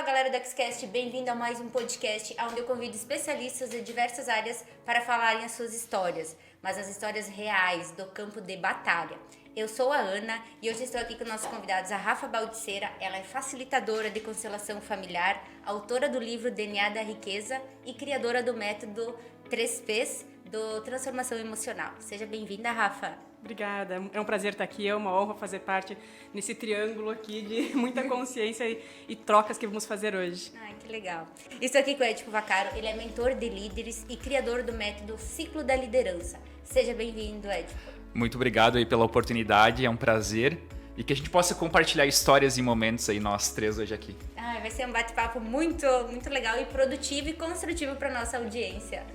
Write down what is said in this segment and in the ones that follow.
galera do XCast, bem-vindo a mais um podcast onde eu convido especialistas de diversas áreas para falarem as suas histórias, mas as histórias reais do campo de batalha. Eu sou a Ana e hoje estou aqui com nossos convidados, a Rafa Baldiceira. Ela é facilitadora de constelação familiar, autora do livro DNA da Riqueza e criadora do método 3Ps do Transformação Emocional. Seja bem-vinda, Rafa. Obrigada, é um prazer estar aqui, é uma honra fazer parte nesse triângulo aqui de muita consciência e trocas que vamos fazer hoje. Ai, que legal. Estou aqui com o Edipo Vaccaro, ele é mentor de líderes e criador do método Ciclo da Liderança. Seja bem-vindo, Edipo. Muito obrigado aí pela oportunidade, é um prazer. E que a gente possa compartilhar histórias e momentos aí, nós três hoje aqui. Ah, vai ser um bate-papo muito legal e produtivo e construtivo para nossa audiência.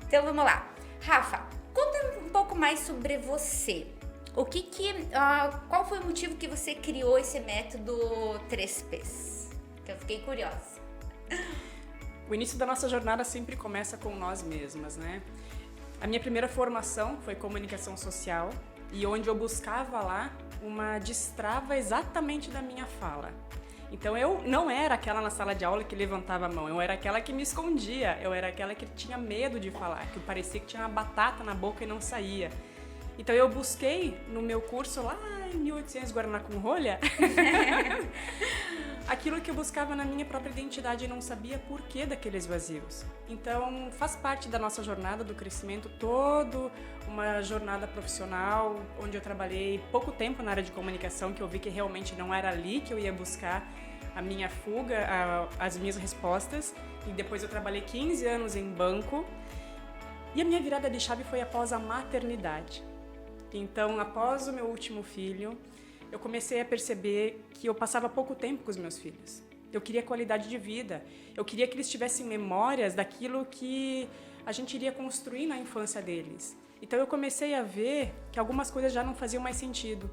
Então vamos lá. Rafa, conta um pouco mais sobre você. Qual foi o motivo que você criou esse método 3Ps? Que eu fiquei curiosa. O início da nossa jornada sempre começa com nós mesmas, né? A minha primeira formação foi comunicação social e onde eu buscava lá uma destrava exatamente da minha fala. Então eu não era aquela na sala de aula que levantava a mão, eu era aquela que me escondia, eu era aquela que tinha medo de falar, que parecia que tinha uma batata na boca e não saía. Então eu busquei no meu curso lá em 1800 Guaraná com rolha, aquilo que eu buscava na minha própria identidade e não sabia por que daqueles vazios. Então faz parte da nossa jornada do crescimento todo, uma jornada profissional, onde eu trabalhei pouco tempo na área de comunicação, que eu vi que realmente não era ali que eu ia buscar a minha fuga, as minhas respostas. E depois eu trabalhei 15 anos em banco. E a minha virada de chave foi após a maternidade. Então, após o meu último filho, eu comecei a perceber que eu passava pouco tempo com os meus filhos. Eu queria qualidade de vida. Eu queria que eles tivessem memórias daquilo que a gente iria construir na infância deles. Então, eu comecei a ver que algumas coisas já não faziam mais sentido.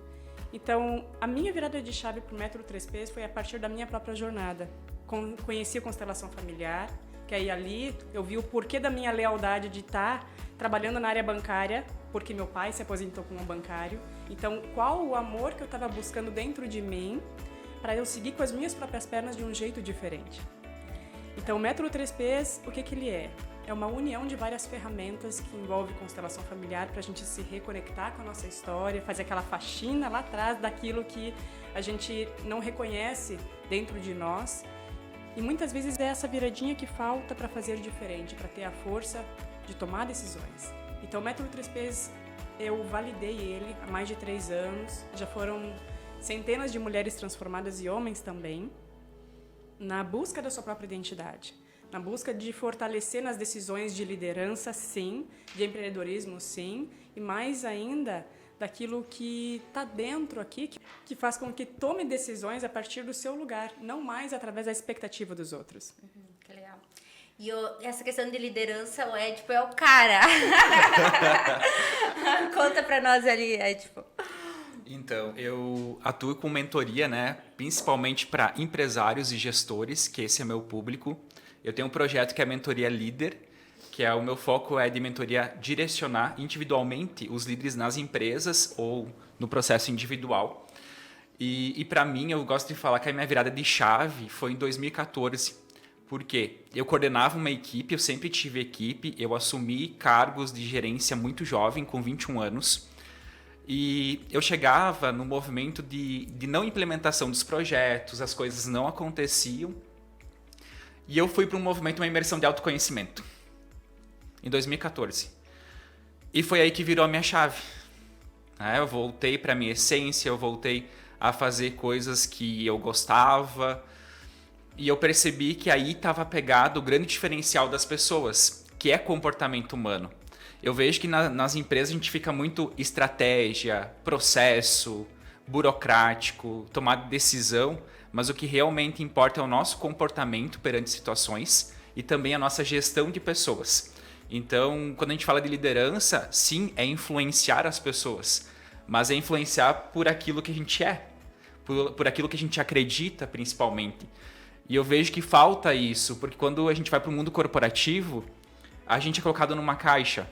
Então, a minha virada de chave para o método 3Ps foi a partir da minha própria jornada. Conheci a constelação familiar, que aí ali eu vi o porquê da minha lealdade de estar trabalhando na área bancária, porque meu pai se aposentou como bancário. Então, qual o amor que eu estava buscando dentro de mim para eu seguir com as minhas próprias pernas de um jeito diferente? Então, o método 3Ps, o que ele é? É uma união de várias ferramentas que envolve constelação familiar para a gente se reconectar com a nossa história, fazer aquela faxina lá atrás daquilo que a gente não reconhece dentro de nós. E muitas vezes é essa viradinha que falta para fazer diferente, para ter a força de tomar decisões. Então, o método 3Ps, eu validei ele há mais de 3 anos. Já foram centenas de mulheres transformadas e homens também, na busca da sua própria identidade. Na busca de fortalecer nas decisões de liderança, sim, de empreendedorismo, sim, e mais ainda daquilo que está dentro aqui, que faz com que tome decisões a partir do seu lugar, não mais através da expectativa dos outros. Que legal. E essa questão de liderança, o Edipo é o cara. Conta pra nós ali, Edipo. Então, eu atuo com mentoria, né? Principalmente para empresários e gestores, que esse é meu público. Eu tenho um projeto que é a Mentoria Líder, que o meu foco é de mentoria direcionar individualmente os líderes nas empresas ou no processo individual. E para mim, eu gosto de falar que a minha virada de chave foi em 2014, porque eu coordenava uma equipe, eu sempre tive equipe, eu assumi cargos de gerência muito jovem, com 21 anos, e eu chegava no movimento de não implementação dos projetos, as coisas não aconteciam, e eu fui para um movimento, uma imersão de autoconhecimento, em 2014. E foi aí que virou a minha chave. Eu voltei para a minha essência, eu voltei a fazer coisas que eu gostava, e eu percebi que aí estava pegado o grande diferencial das pessoas, que é comportamento humano. Eu vejo que nas empresas a gente fica muito estratégia, processo, burocrático, tomar decisão, mas o que realmente importa é o nosso comportamento perante situações e também a nossa gestão de pessoas. Então, quando a gente fala de liderança, sim, é influenciar as pessoas, mas é influenciar por aquilo que a gente é, por aquilo que a gente acredita, principalmente. E eu vejo que falta isso, porque quando a gente vai para o mundo corporativo, a gente é colocado numa caixa,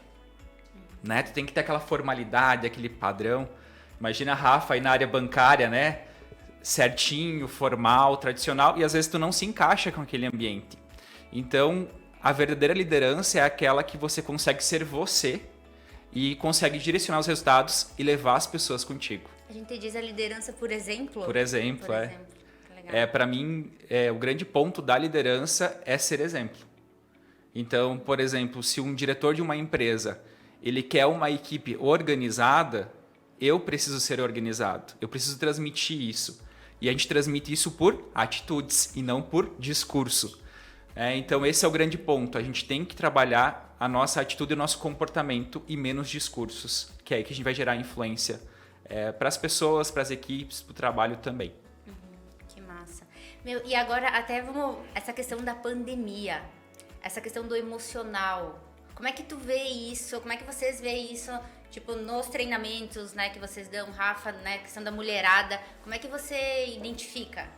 né? Tu tem que ter aquela formalidade, aquele padrão. Imagina a Rafa aí na área bancária, né? certinho, formal, tradicional, e às vezes tu não se encaixa com aquele ambiente. Então, a verdadeira liderança é aquela que você consegue ser você e consegue direcionar os resultados e levar as pessoas contigo. A gente diz a liderança por exemplo? Por exemplo, Por é. exemplo. Legal. Para mim, o grande ponto da liderança é ser exemplo. Então, por exemplo, se um diretor de uma empresa ele quer uma equipe organizada, eu preciso ser organizado. Eu preciso transmitir isso. E a gente transmite isso por atitudes e não por discurso. Então, esse é o grande ponto. A gente tem que trabalhar a nossa atitude e o nosso comportamento e menos discursos, que é aí que a gente vai gerar influência para as pessoas, para as equipes, para o trabalho também. Que massa. E agora até vamos... Essa questão da pandemia, essa questão do emocional. Como é que tu vê isso? Como é que vocês veem isso, tipo, nos treinamentos, né, que vocês dão, Rafa, né, questão da mulherada? Como é que você identifica?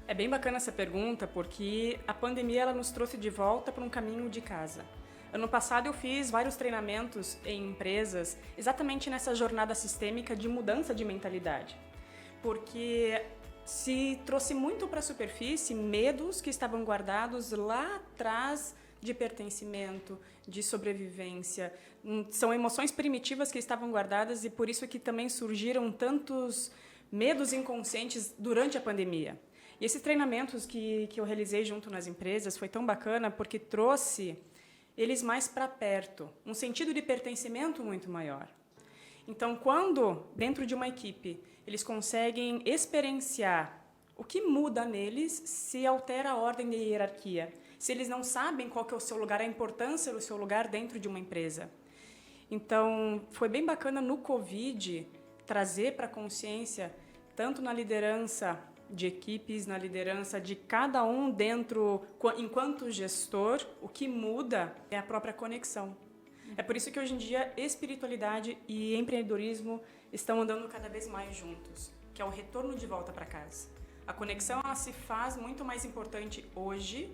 É bem bacana essa pergunta, porque a pandemia ela nos trouxe de volta para um caminho de casa. Ano passado eu fiz vários treinamentos em empresas exatamente nessa jornada sistêmica de mudança de mentalidade. Porque se trouxe muito para a superfície medos que estavam guardados lá atrás de pertencimento, de sobrevivência. São emoções primitivas que estavam guardadas e por isso que também surgiram tantos medos inconscientes durante a pandemia. E esses treinamentos que eu realizei junto nas empresas foi tão bacana porque trouxe eles mais para perto, um sentido de pertencimento muito maior. Então, quando, dentro de uma equipe, eles conseguem experienciar o que muda neles se altera a ordem de hierarquia, se eles não sabem qual que é o seu lugar, a importância do seu lugar dentro de uma empresa. Então, foi bem bacana no Covid trazer para a consciência, tanto na liderança de equipes, na liderança de cada um dentro, enquanto gestor, o que muda é a própria conexão. É por isso que hoje em dia espiritualidade e empreendedorismo estão andando cada vez mais juntos, que é o retorno de volta para casa. A conexão ela se faz muito mais importante hoje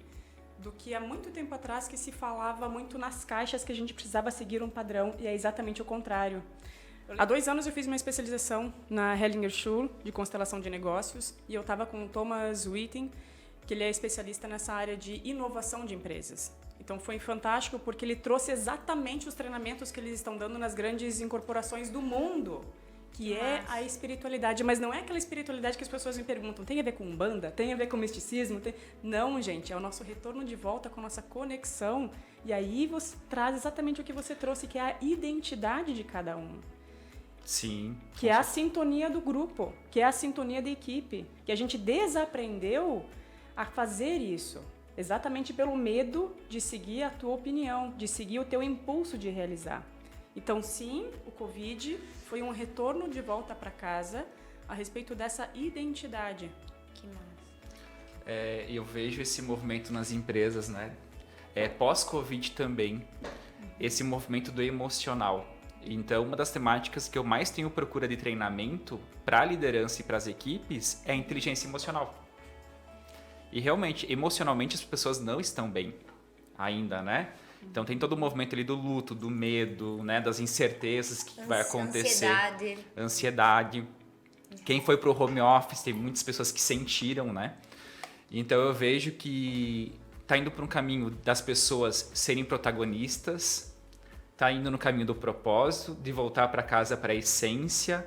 do que há muito tempo atrás que se falava muito nas caixas que a gente precisava seguir um padrão e é exatamente o contrário. Há 2 anos eu fiz uma especialização na Hellinger Schule de constelação de negócios e eu estava com o Thomas Witting, que ele é especialista nessa área de inovação de empresas. Então foi fantástico porque ele trouxe exatamente os treinamentos que eles estão dando nas grandes incorporações do mundo, que é a espiritualidade. Mas não é aquela espiritualidade que as pessoas me perguntam, tem a ver com Umbanda? Tem a ver com misticismo? Não, gente, é o nosso retorno de volta com a nossa conexão. E aí você traz exatamente o que você trouxe, que é a identidade de cada um. Sim. Que é a sintonia do grupo, que é a sintonia da equipe, que a gente desaprendeu a fazer isso, exatamente pelo medo de seguir a tua opinião, de seguir o teu impulso de realizar. Então, sim, o Covid foi um retorno de volta para casa a respeito dessa identidade. Que massa. Eu vejo esse movimento nas empresas, né? Pós-Covid também, esse movimento do emocional. Então, uma das temáticas que eu mais tenho procura de treinamento para a liderança e para as equipes é a inteligência emocional. E realmente, emocionalmente, as pessoas não estão bem ainda, né? Então, tem todo o movimento ali do luto, do medo, né? Das incertezas que vai acontecer. Ansiedade. Quem foi para o home office, tem muitas pessoas que sentiram, né? Então, eu vejo que está indo para um caminho das pessoas serem protagonistas, está indo no caminho do propósito, de voltar para casa para a essência,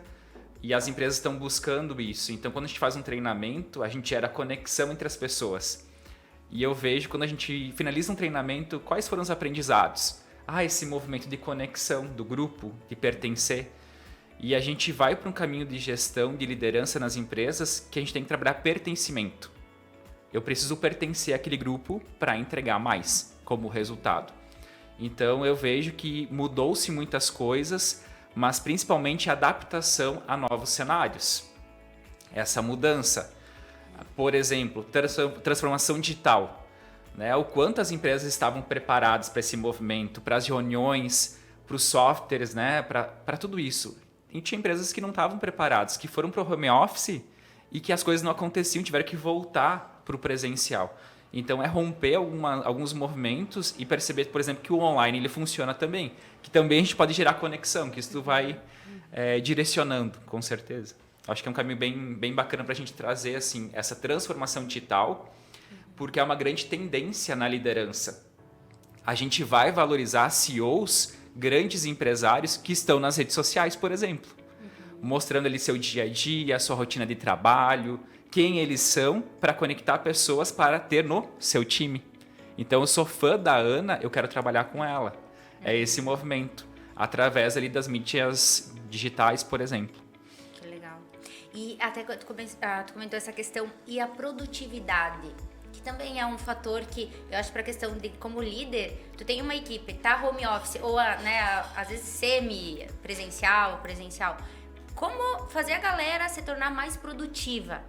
e as empresas estão buscando isso. Então, quando a gente faz um treinamento, a gente gera conexão entre as pessoas. E eu vejo, quando a gente finaliza um treinamento, quais foram os aprendizados? Esse movimento de conexão do grupo, de pertencer. E a gente vai para um caminho de gestão, de liderança nas empresas, que a gente tem que trabalhar pertencimento. Eu preciso pertencer àquele grupo para entregar mais como resultado. Então, eu vejo que mudou-se muitas coisas, mas principalmente a adaptação a novos cenários. Essa mudança. Por exemplo, transformação digital. Né? O quanto as empresas estavam preparadas para esse movimento, para as reuniões, para os softwares, né? Para tudo isso. E tinha empresas que não estavam preparadas, que foram para o home office e que as coisas não aconteciam, tiveram que voltar para o presencial. Então, é romper alguns movimentos e perceber, por exemplo, que o online ele funciona também. Que também a gente pode gerar conexão, que isso vai direcionando, com certeza. Acho que é um caminho bem bacana para a gente trazer assim, essa transformação digital, porque é uma grande tendência na liderança. A gente vai valorizar CEOs, grandes empresários que estão nas redes sociais, por exemplo, mostrando ali seu dia a dia, a sua rotina de trabalho, quem eles são, para conectar pessoas para ter no seu time. Então eu sou fã da Ana, eu quero trabalhar com ela. É esse movimento, através ali das mídias digitais, por exemplo. Que legal. E até tu comentou essa questão, e a produtividade, que também é um fator que eu acho, para a questão de como líder, tu tem uma equipe, tá home office, ou né, às vezes semi-presencial, presencial. Como fazer a galera se tornar mais produtiva?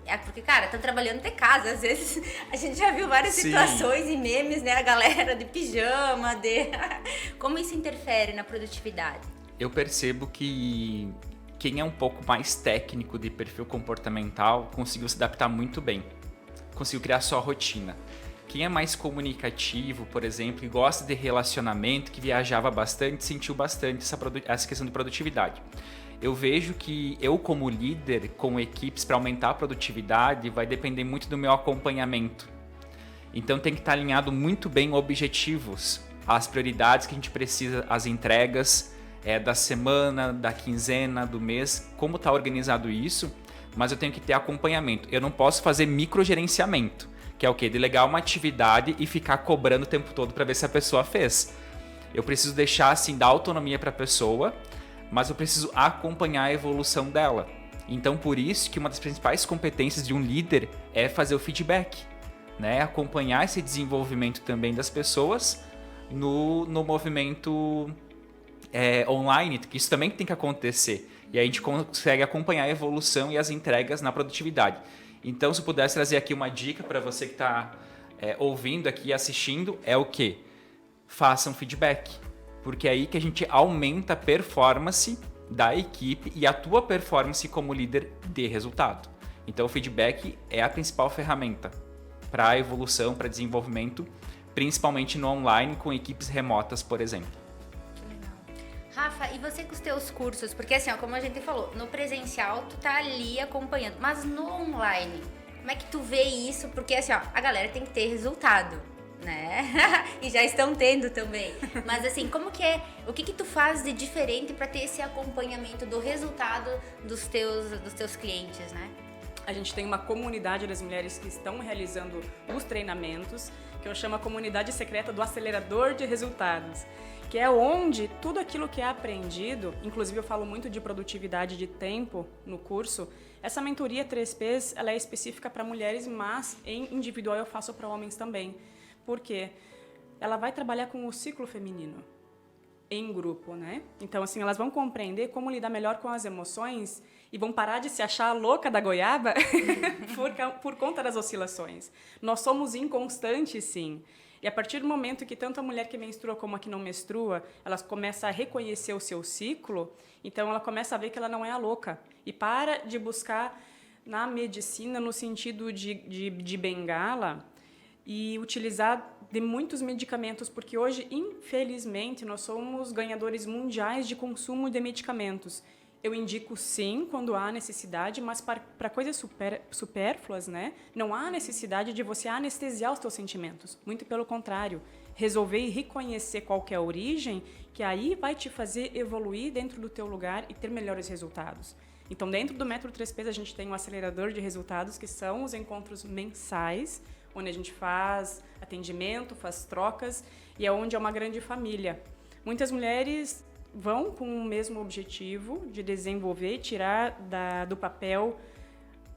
É porque, cara, estão trabalhando de casa. Às vezes a gente já viu várias situações e memes, né? A galera de pijama, como isso interfere na produtividade? Eu percebo que quem é um pouco mais técnico de perfil comportamental conseguiu se adaptar muito bem. Conseguiu criar sua rotina. Quem é mais comunicativo, por exemplo, e gosta de relacionamento, que viajava bastante, sentiu bastante essa questão de produtividade. Eu vejo que eu, como líder, com equipes, para aumentar a produtividade, vai depender muito do meu acompanhamento. Então tem que estar alinhado muito bem objetivos, as prioridades que a gente precisa, as entregas da semana, da quinzena, do mês, como está organizado isso, mas eu tenho que ter acompanhamento. Eu não posso fazer microgerenciamento, que é o quê? Delegar uma atividade e ficar cobrando o tempo todo para ver se a pessoa fez. Eu preciso deixar, assim, dar autonomia para a pessoa, mas eu preciso acompanhar a evolução dela. Então, por isso que uma das principais competências de um líder é fazer o feedback, né? Acompanhar esse desenvolvimento também das pessoas no movimento online, que isso também tem que acontecer. E aí a gente consegue acompanhar a evolução e as entregas na produtividade. Então, se eu pudesse trazer aqui uma dica para você que está ouvindo aqui e assistindo, é o quê? Faça um feedback. Porque é aí que a gente aumenta a performance da equipe e a tua performance como líder de resultado. Então o feedback é a principal ferramenta para a evolução, para desenvolvimento, principalmente no online com equipes remotas, por exemplo. Que legal. Rafa, e você com os teus cursos? Porque assim, como a gente falou, no presencial tu tá ali acompanhando, mas no online, como é que tu vê isso? Porque assim, a galera tem que ter resultado, né? E já estão tendo também. Mas assim, como que é? O que tu faz de diferente para ter esse acompanhamento do resultado dos teus clientes, né? A gente tem uma comunidade das mulheres que estão realizando os treinamentos, que eu chamo a comunidade secreta do acelerador de resultados, que é onde tudo aquilo que é aprendido, inclusive eu falo muito de produtividade de tempo no curso. Essa mentoria 3Ps, ela é específica para mulheres, mas em individual eu faço para homens também. Por quê? Ela vai trabalhar com o ciclo feminino em grupo, né? Então, assim, elas vão compreender como lidar melhor com as emoções e vão parar de se achar louca da goiaba por conta das oscilações. Nós somos inconstantes, sim. E a partir do momento que tanto a mulher que menstrua como a que não menstrua, elas começam a reconhecer o seu ciclo, então ela começa a ver que ela não é a louca. E para de buscar na medicina no sentido de bengala, e utilizar de muitos medicamentos, porque hoje, infelizmente, nós somos ganhadores mundiais de consumo de medicamentos. Eu indico sim, quando há necessidade, mas para coisas supérfluas, né? Não há necessidade de você anestesiar os teus sentimentos. Muito pelo contrário, resolver e reconhecer qual que é a origem, que aí vai te fazer evoluir dentro do teu lugar e ter melhores resultados. Então, dentro do Método 3Ps, a gente tem um acelerador de resultados, que são os encontros mensais, onde a gente faz atendimento, faz trocas, e é onde é uma grande família. Muitas mulheres vão com o mesmo objetivo de desenvolver, tirar do papel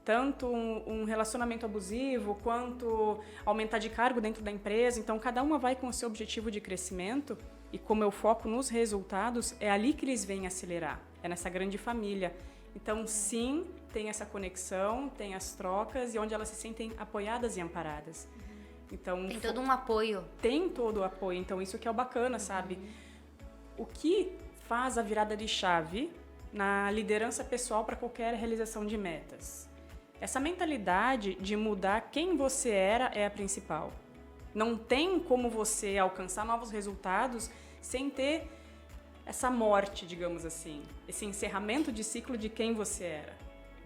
tanto um relacionamento abusivo, quanto aumentar de cargo dentro da empresa. Então, cada uma vai com o seu objetivo de crescimento, e como eu foco nos resultados, é ali que eles vêm acelerar, é nessa grande família. Então, sim, tem essa conexão, tem as trocas, e onde elas se sentem apoiadas e amparadas. Então, tem todo um apoio. Tem todo o apoio, então isso que é o bacana, sabe? O que faz a virada de chave na liderança pessoal para qualquer realização de metas? Essa mentalidade de mudar quem você era é a principal. Não tem como você alcançar novos resultados sem ter essa morte, digamos assim, esse encerramento de ciclo de quem você era.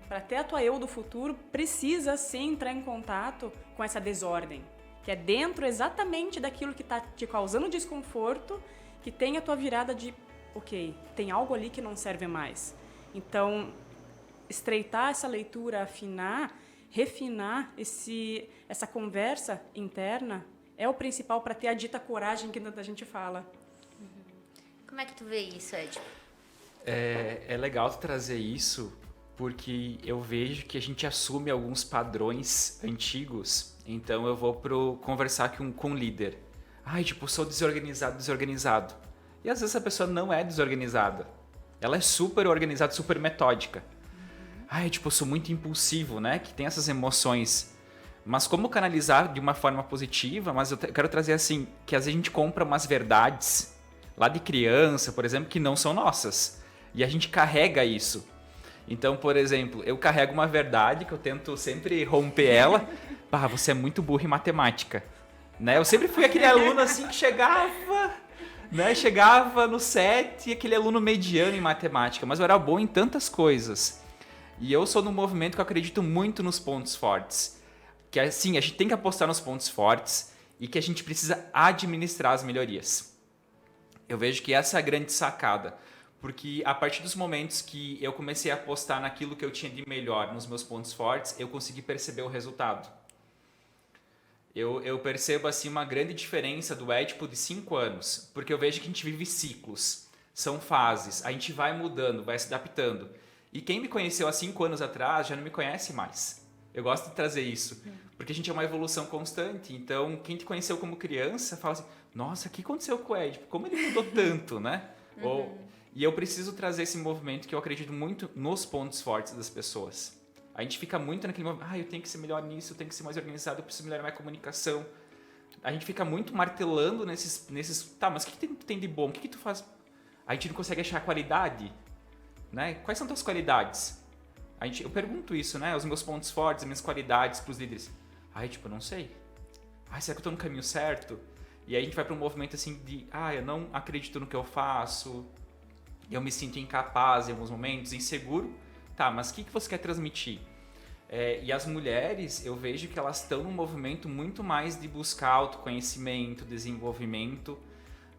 Para ter a tua eu do futuro, precisa sim entrar em contato com essa desordem, que é dentro exatamente daquilo que está te causando desconforto, que tem a tua virada de, ok, tem algo ali que não serve mais. Então, estreitar essa leitura, afinar, refinar essa conversa interna é o principal para ter a dita coragem que tanta gente fala. Como é que tu vê isso, Ed? É legal tu trazer isso, porque eu vejo que a gente assume alguns padrões antigos, então eu vou conversar com o líder. Ai, tipo, sou desorganizado. E às vezes a pessoa não é desorganizada. Ela é super organizada, super metódica. Ai, tipo, eu sou muito impulsivo, né? Que tem essas emoções. Mas como canalizar de uma forma positiva? Mas eu quero trazer assim, que às vezes a gente compra umas verdades lá de criança, por exemplo, que não são nossas. E a gente carrega isso. Então, por exemplo, eu carrego uma verdade que eu tento sempre romper ela. Você é muito burro em matemática. Né? Eu sempre fui aquele aluno assim que chegava, né? Chegava no 7 e aquele aluno mediano em matemática. Mas eu era bom em tantas coisas. E eu sou num movimento que eu acredito muito nos pontos fortes. Que assim, a gente tem que apostar nos pontos fortes e que a gente precisa administrar as melhorias. Eu vejo que essa é a grande sacada. Porque a partir dos momentos que eu comecei a apostar naquilo que eu tinha de melhor, nos meus pontos fortes, eu consegui perceber o resultado. Eu percebo assim uma grande diferença do Édipo de 5 anos. Porque eu vejo que a gente vive ciclos. São fases. A gente vai mudando, vai se adaptando. E quem me conheceu há 5 anos atrás já não me conhece mais. Eu gosto de trazer isso, porque a gente é uma evolução constante. Então, quem te conheceu como criança fala assim, nossa, o que aconteceu com o Ed? Como ele mudou tanto, né? E eu preciso trazer esse movimento que eu acredito muito nos pontos fortes das pessoas. A gente fica muito naquele movimento, eu tenho que ser melhor nisso, eu tenho que ser mais organizado, eu preciso melhorar minha comunicação. A gente fica muito martelando nesses tá, mas o que tem de bom? O que tu faz? A gente não consegue achar qualidade. Né? Quais são tuas qualidades? Eu pergunto isso, né? Os meus pontos fortes, as minhas qualidades para os líderes. Eu não sei. Será que eu estou no caminho certo? E aí a gente vai para um movimento assim de, eu não acredito no que eu faço, eu me sinto incapaz em alguns momentos, inseguro. Tá, mas o que você quer transmitir? E as mulheres, eu vejo que elas estão num movimento muito mais de buscar autoconhecimento, desenvolvimento.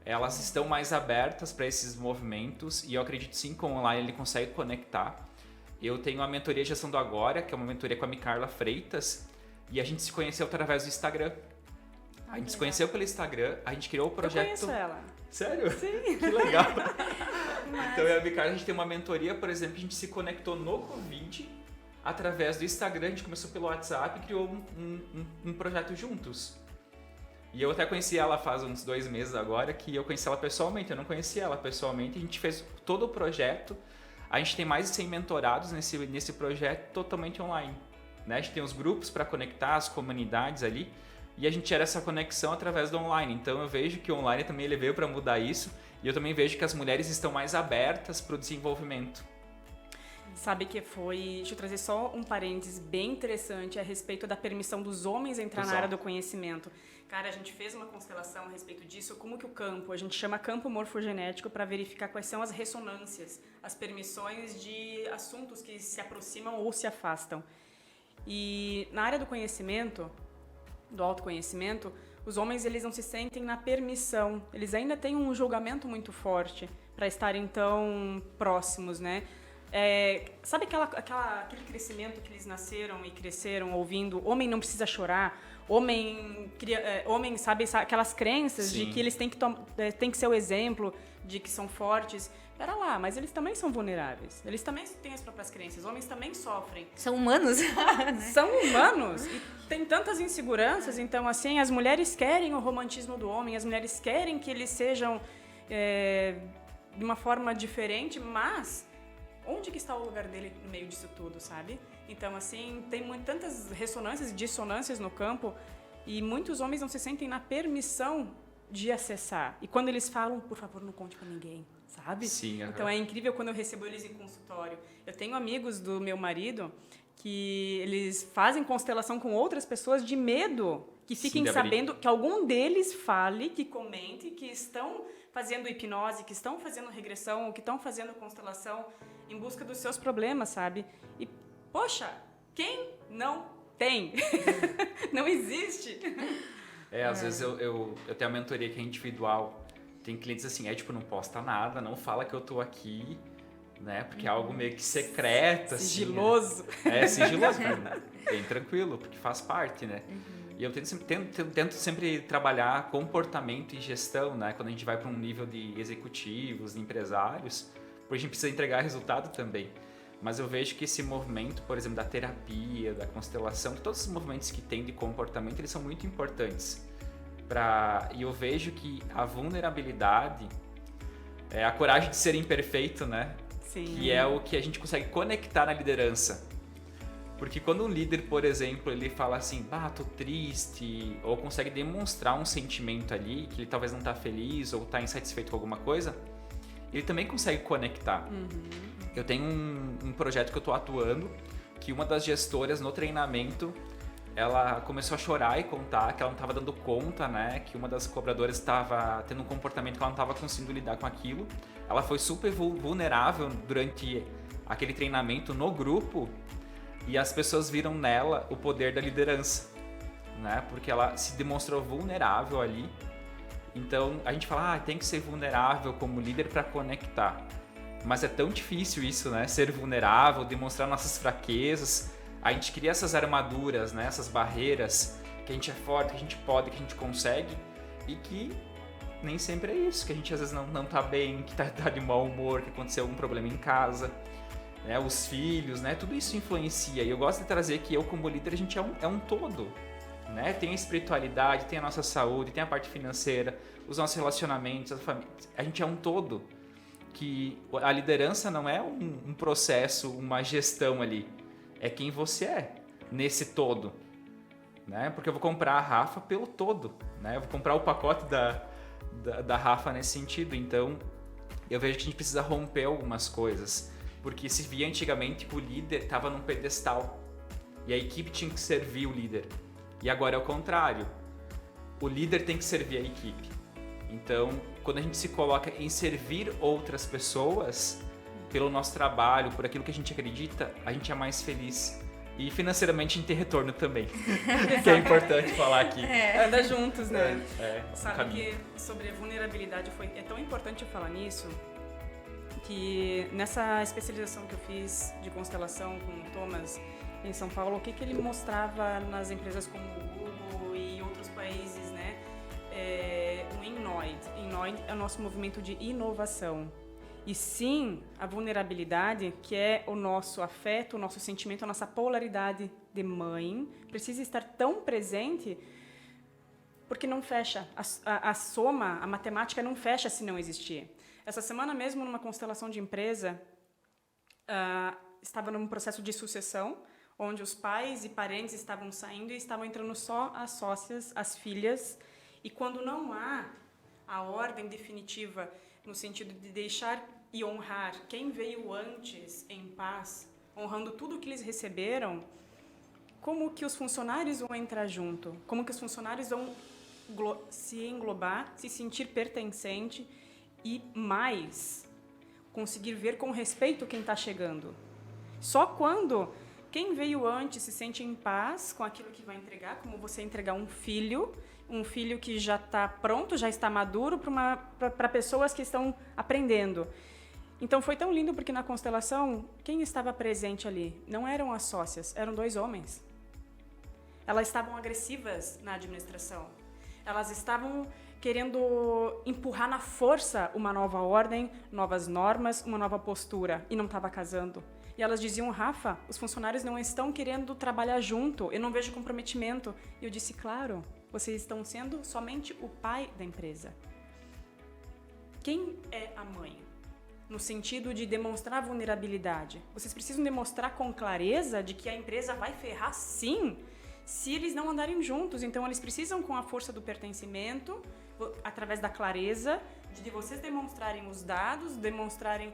Elas estão mais abertas para esses movimentos e eu acredito sim que o online ele consegue conectar. Eu tenho a mentoria Gestão do Agora, que é uma mentoria com a Micarla Freitas, e a gente se conheceu através do Instagram. A gente se conheceu pelo Instagram, a gente criou o projeto... Eu conheço ela. Sério? Sim. Que legal. Então eu e a Micarla, a gente tem uma mentoria, por exemplo, que a gente se conectou no Covid, através do Instagram, a gente começou pelo WhatsApp e criou um projeto juntos. E eu até conheci ela faz uns 2 meses agora, que eu conheci ela pessoalmente, eu não conhecia ela pessoalmente, a gente fez todo o projeto, a gente tem mais de 100 mentorados nesse projeto totalmente online. Né? A gente tem os grupos para conectar as comunidades ali, e a gente gera essa conexão através do online. Então eu vejo que o online também ele veio para mudar isso, e eu também vejo que as mulheres estão mais abertas para o desenvolvimento. Sabe que deixa eu trazer só um parênteses bem interessante a respeito da permissão dos homens entrar na área do conhecimento. Cara, a gente fez uma constelação a respeito disso, como que a gente chama campo morfogenético para verificar quais são as ressonâncias, as permissões de assuntos que se aproximam ou se afastam. E na área do conhecimento, do autoconhecimento, os homens eles não se sentem na permissão, eles ainda têm um julgamento muito forte para estarem tão próximos, né? Sabe aquele crescimento que eles nasceram e cresceram ouvindo, homem não precisa chorar, homem sabe, aquelas crenças Sim. de que eles têm que ser o exemplo, de que são fortes. Pera lá, mas eles também são vulneráveis, eles também têm as próprias crenças, homens também sofrem. São humanos. São humanos e tem tantas inseguranças, então assim, as mulheres querem o romantismo do homem, as mulheres querem que eles sejam de uma forma diferente, mas onde que está o lugar dele no meio disso tudo, sabe? Então, assim, tem tantas ressonâncias e dissonâncias no campo e muitos homens não se sentem na permissão de acessar. E quando eles falam, por favor, não conte pra ninguém, sabe? Sim, Então, é incrível quando eu recebo eles em consultório. Eu tenho amigos do meu marido que eles fazem constelação com outras pessoas de medo que fiquem Sim, sabendo que algum deles fale, que comente, que estão fazendo hipnose, que estão fazendo regressão, ou que estão fazendo constelação em busca dos seus problemas, sabe? E, poxa, quem não tem? Não existe. Às vezes eu tenho a mentoria que é individual. Tem clientes assim, tipo, não posta nada, não fala que eu tô aqui, né? Porque é algo meio que secreto, sigiloso. Assim, né? Sigiloso, bem tranquilo, porque faz parte, né? E eu tento sempre trabalhar comportamento e gestão, né? Quando a gente vai para um nível de executivos, de empresários, porque a gente precisa entregar resultado também. Mas eu vejo que esse movimento, por exemplo, da terapia, da constelação, todos os movimentos que tem de comportamento, eles são muito importantes. E eu vejo que a vulnerabilidade, a coragem de ser imperfeito, né? Sim. Que é o que a gente consegue conectar na liderança. Porque quando um líder, por exemplo, ele fala assim, tô triste, ou consegue demonstrar um sentimento ali, que ele talvez não tá feliz ou tá insatisfeito com alguma coisa, ele também consegue conectar. Eu tenho um projeto que eu tô atuando, que uma das gestoras no treinamento, ela começou a chorar e contar que ela não estava dando conta, né? Que uma das cobradoras estava tendo um comportamento que ela não estava conseguindo lidar com aquilo. Ela foi super vulnerável durante aquele treinamento no grupo e as pessoas viram nela o poder da liderança, né? Porque ela se demonstrou vulnerável ali. Então a gente fala, tem que ser vulnerável como líder para conectar. Mas é tão difícil isso, né? Ser vulnerável, demonstrar nossas fraquezas. A gente cria essas armaduras, né? Essas barreiras, que a gente é forte, que a gente pode, que a gente consegue, e que nem sempre é isso, que a gente às vezes não tá bem, que tá de mau humor, que aconteceu algum problema em casa, né? Os filhos, né? Tudo isso influencia. E eu gosto de trazer que eu, como líder, a gente é um todo, né? Tem a espiritualidade, tem a nossa saúde, tem a parte financeira, os nossos relacionamentos, a família. A gente é um todo. Que a liderança não é um processo, uma gestão ali. É quem você é nesse todo, né? Porque eu vou comprar a Rafa pelo todo, né? Eu vou comprar o pacote da Rafa nesse sentido. Então, eu vejo que a gente precisa romper algumas coisas. Porque se via antigamente que o líder estava num pedestal e a equipe tinha que servir o líder. E agora é o contrário. O líder tem que servir a equipe. Então, quando a gente se coloca em servir outras pessoas, pelo nosso trabalho, por aquilo que a gente acredita, a gente é mais feliz. E financeiramente a gente tem retorno também, que é importante falar aqui. Anda juntos, né? Sabe que sobre a vulnerabilidade é tão importante eu falar nisso, que nessa especialização que eu fiz de constelação com o Thomas em São Paulo, o que ele mostrava nas empresas como o Google e outros países, né? O Innoid. Innoid é o nosso movimento de inovação. E sim, a vulnerabilidade, que é o nosso afeto, o nosso sentimento, a nossa polaridade de mãe, precisa estar tão presente porque não fecha. A soma, a matemática não fecha se não existir. Essa semana mesmo, numa constelação de empresa, estava num processo de sucessão, onde os pais e parentes estavam saindo e estavam entrando só as sócias, as filhas. E quando não há a ordem definitiva no sentido de deixar e honrar quem veio antes em paz, honrando tudo que eles receberam, como que os funcionários vão entrar junto? Como que os funcionários vão se englobar, se sentir pertencente e mais, conseguir ver com respeito quem está chegando? Só quando quem veio antes se sente em paz com aquilo que vai entregar, como você entregar um filho que já está pronto, já está maduro para pessoas que estão aprendendo. Então foi tão lindo porque na constelação, quem estava presente ali não eram as sócias, eram 2 homens. Elas estavam agressivas na administração. Elas estavam querendo empurrar na força uma nova ordem, novas normas, uma nova postura, e não estava casando. E elas diziam, Rafa, os funcionários não estão querendo trabalhar junto, eu não vejo comprometimento. E eu disse, claro, vocês estão sendo somente o pai da empresa. Quem é a mãe? No sentido de demonstrar vulnerabilidade. Vocês precisam demonstrar com clareza de que a empresa vai ferrar sim, se eles não andarem juntos. Então, eles precisam, com a força do pertencimento, através da clareza, de vocês demonstrarem os dados, demonstrarem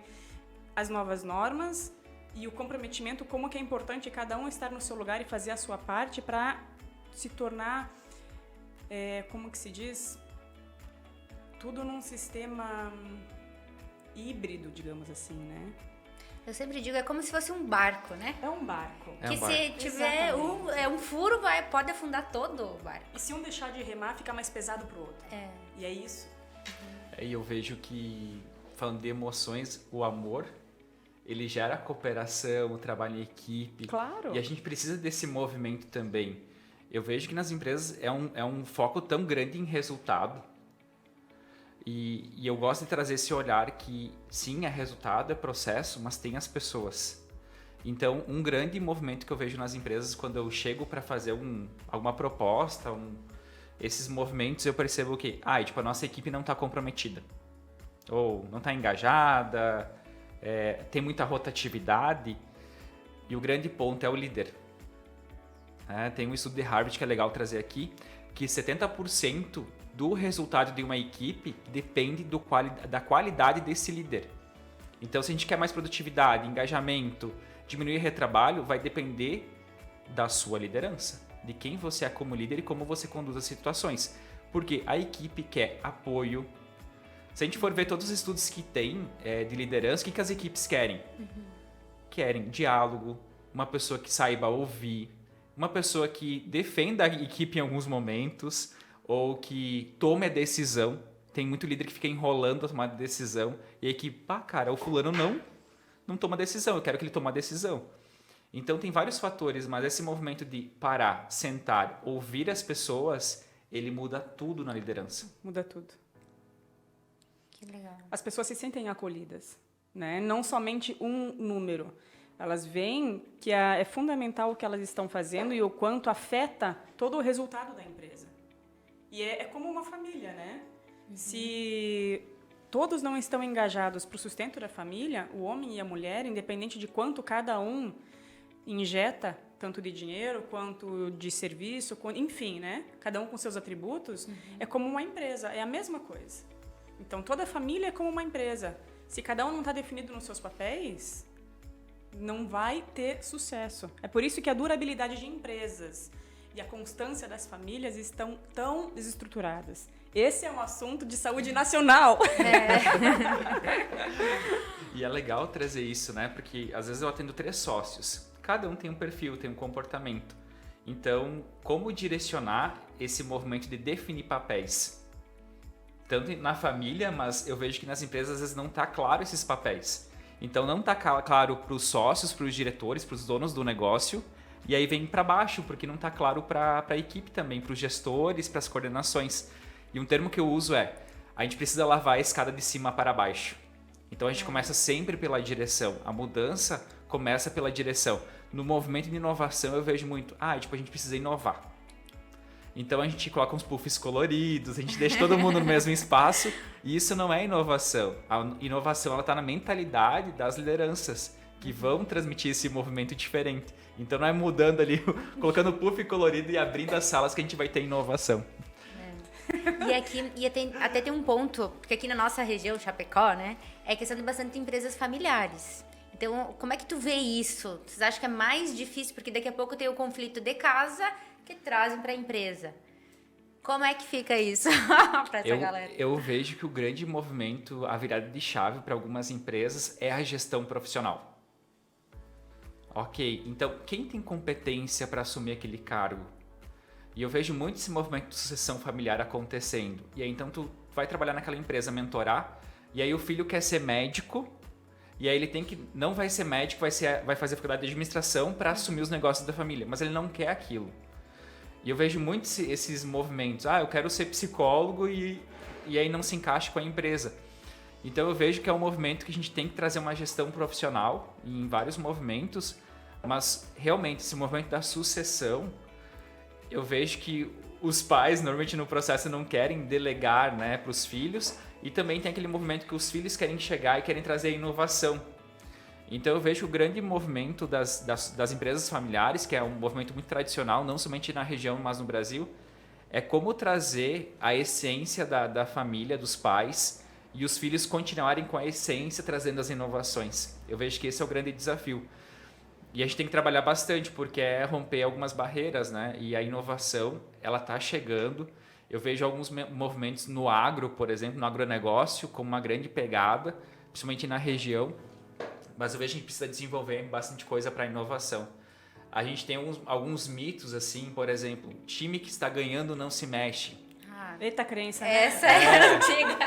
as novas normas, e o comprometimento, como que é importante cada um estar no seu lugar e fazer a sua parte para se tornar, como que se diz, tudo num sistema híbrido, digamos assim, né? Eu sempre digo, é como se fosse um barco, né? É um barco. Que se tiver um furo, pode afundar todo o barco. E se um deixar de remar, fica mais pesado pro outro. E é isso. E eu vejo que, falando de emoções, o amor, ele gera cooperação, o trabalho em equipe. Claro. E a gente precisa desse movimento também. Eu vejo que nas empresas é um foco tão grande em resultado. E eu gosto de trazer esse olhar que, sim, é resultado, é processo, mas tem as pessoas. Então, um grande movimento que eu vejo nas empresas, quando eu chego para fazer alguma proposta, esses movimentos, eu percebo que a nossa equipe não está comprometida. Ou não está engajada, tem muita rotatividade. E o grande ponto é o líder. Tem um estudo de Harvard que é legal trazer aqui, que 70% do resultado de uma equipe depende da qualidade desse líder. Então, se a gente quer mais produtividade, engajamento, diminuir retrabalho, vai depender da sua liderança, de quem você é como líder e como você conduz as situações. Porque a equipe quer apoio. Se a gente for ver todos os estudos que tem de liderança, o que as equipes querem? Querem diálogo, uma pessoa que saiba ouvir, uma pessoa que defenda a equipe em alguns momentos, ou que tome a decisão. Tem muito líder que fica enrolando a tomar decisão, e a equipe, cara, o fulano não toma decisão, eu quero que ele tome a decisão. Então tem vários fatores, mas esse movimento de parar, sentar, ouvir as pessoas, ele muda tudo na liderança. Muda tudo. Que legal. As pessoas se sentem acolhidas, né? Não somente um número. Elas veem que é fundamental o que elas estão fazendo e o quanto afeta todo o resultado da empresa. E é como uma família, né? Se todos não estão engajados para o sustento da família, o homem e a mulher, independente de quanto cada um injeta, tanto de dinheiro quanto de serviço, enfim, né? Cada um com seus atributos, é como uma empresa, é a mesma coisa. Então, toda família é como uma empresa. Se cada um não está definido nos seus papéis, não vai ter sucesso. É por isso que a durabilidade de empresas e a constância das famílias estão tão desestruturadas. Esse é um assunto de saúde nacional. E é legal trazer isso, né? Porque às vezes eu atendo 3 sócios. Cada um tem um perfil, tem um comportamento. Então, como direcionar esse movimento de definir papéis? Tanto na família, mas eu vejo que nas empresas às vezes não está claro esses papéis. Então, não está claro para os sócios, para os diretores, para os donos do negócio. E aí vem para baixo, porque não está claro para a equipe também, para os gestores, para as coordenações. E um termo que eu uso a gente precisa lavar a escada de cima para baixo. Então a gente começa sempre pela direção. A mudança começa pela direção. No movimento de inovação eu vejo muito, a gente precisa inovar. Então a gente coloca uns puffs coloridos, a gente deixa todo mundo no mesmo espaço, e isso não é inovação. A inovação está na mentalidade das lideranças, que vão transmitir esse movimento diferente. Então não é mudando ali, colocando puff colorido e abrindo as salas que a gente vai ter inovação. E aqui até tem um ponto, porque aqui na nossa região, Chapecó, né, é questão de bastante empresas familiares. Então, como é que tu vê isso? Vocês acham que é mais difícil? Porque daqui a pouco tem o conflito de casa que trazem para a empresa. Como é que fica isso para essa galera? Eu vejo que o grande movimento, a virada de chave para algumas empresas é a gestão profissional. Ok, então quem tem competência para assumir aquele cargo? E eu vejo muito esse movimento de sucessão familiar acontecendo. E aí então tu vai trabalhar naquela empresa, mentorar, e aí o filho quer ser médico, e aí ele não vai ser médico, vai fazer faculdade de administração para assumir os negócios da família, mas ele não quer aquilo. E eu vejo muito esses movimentos, eu quero ser psicólogo e aí não se encaixa com a empresa. Então eu vejo que é um movimento que a gente tem que trazer uma gestão profissional em vários movimentos, mas realmente esse movimento da sucessão, eu vejo que os pais normalmente no processo não querem delegar, né, para os filhos, e também tem aquele movimento que os filhos querem chegar e querem trazer inovação. Então eu vejo o grande movimento das empresas familiares, que é um movimento muito tradicional, não somente na região, mas no Brasil, é como trazer a essência da família, dos pais, e os filhos continuarem com a essência, trazendo as inovações. Eu vejo que esse é o grande desafio. E a gente tem que trabalhar bastante, porque é romper algumas barreiras, né? E a inovação, ela tá chegando. Eu vejo alguns movimentos no agro, por exemplo, no agronegócio, como uma grande pegada, principalmente na região. Mas eu vejo que a gente precisa desenvolver bastante coisa para inovação. A gente tem alguns mitos, assim, por exemplo, time que está ganhando não se mexe. Eita crença, né? Essa é antiga.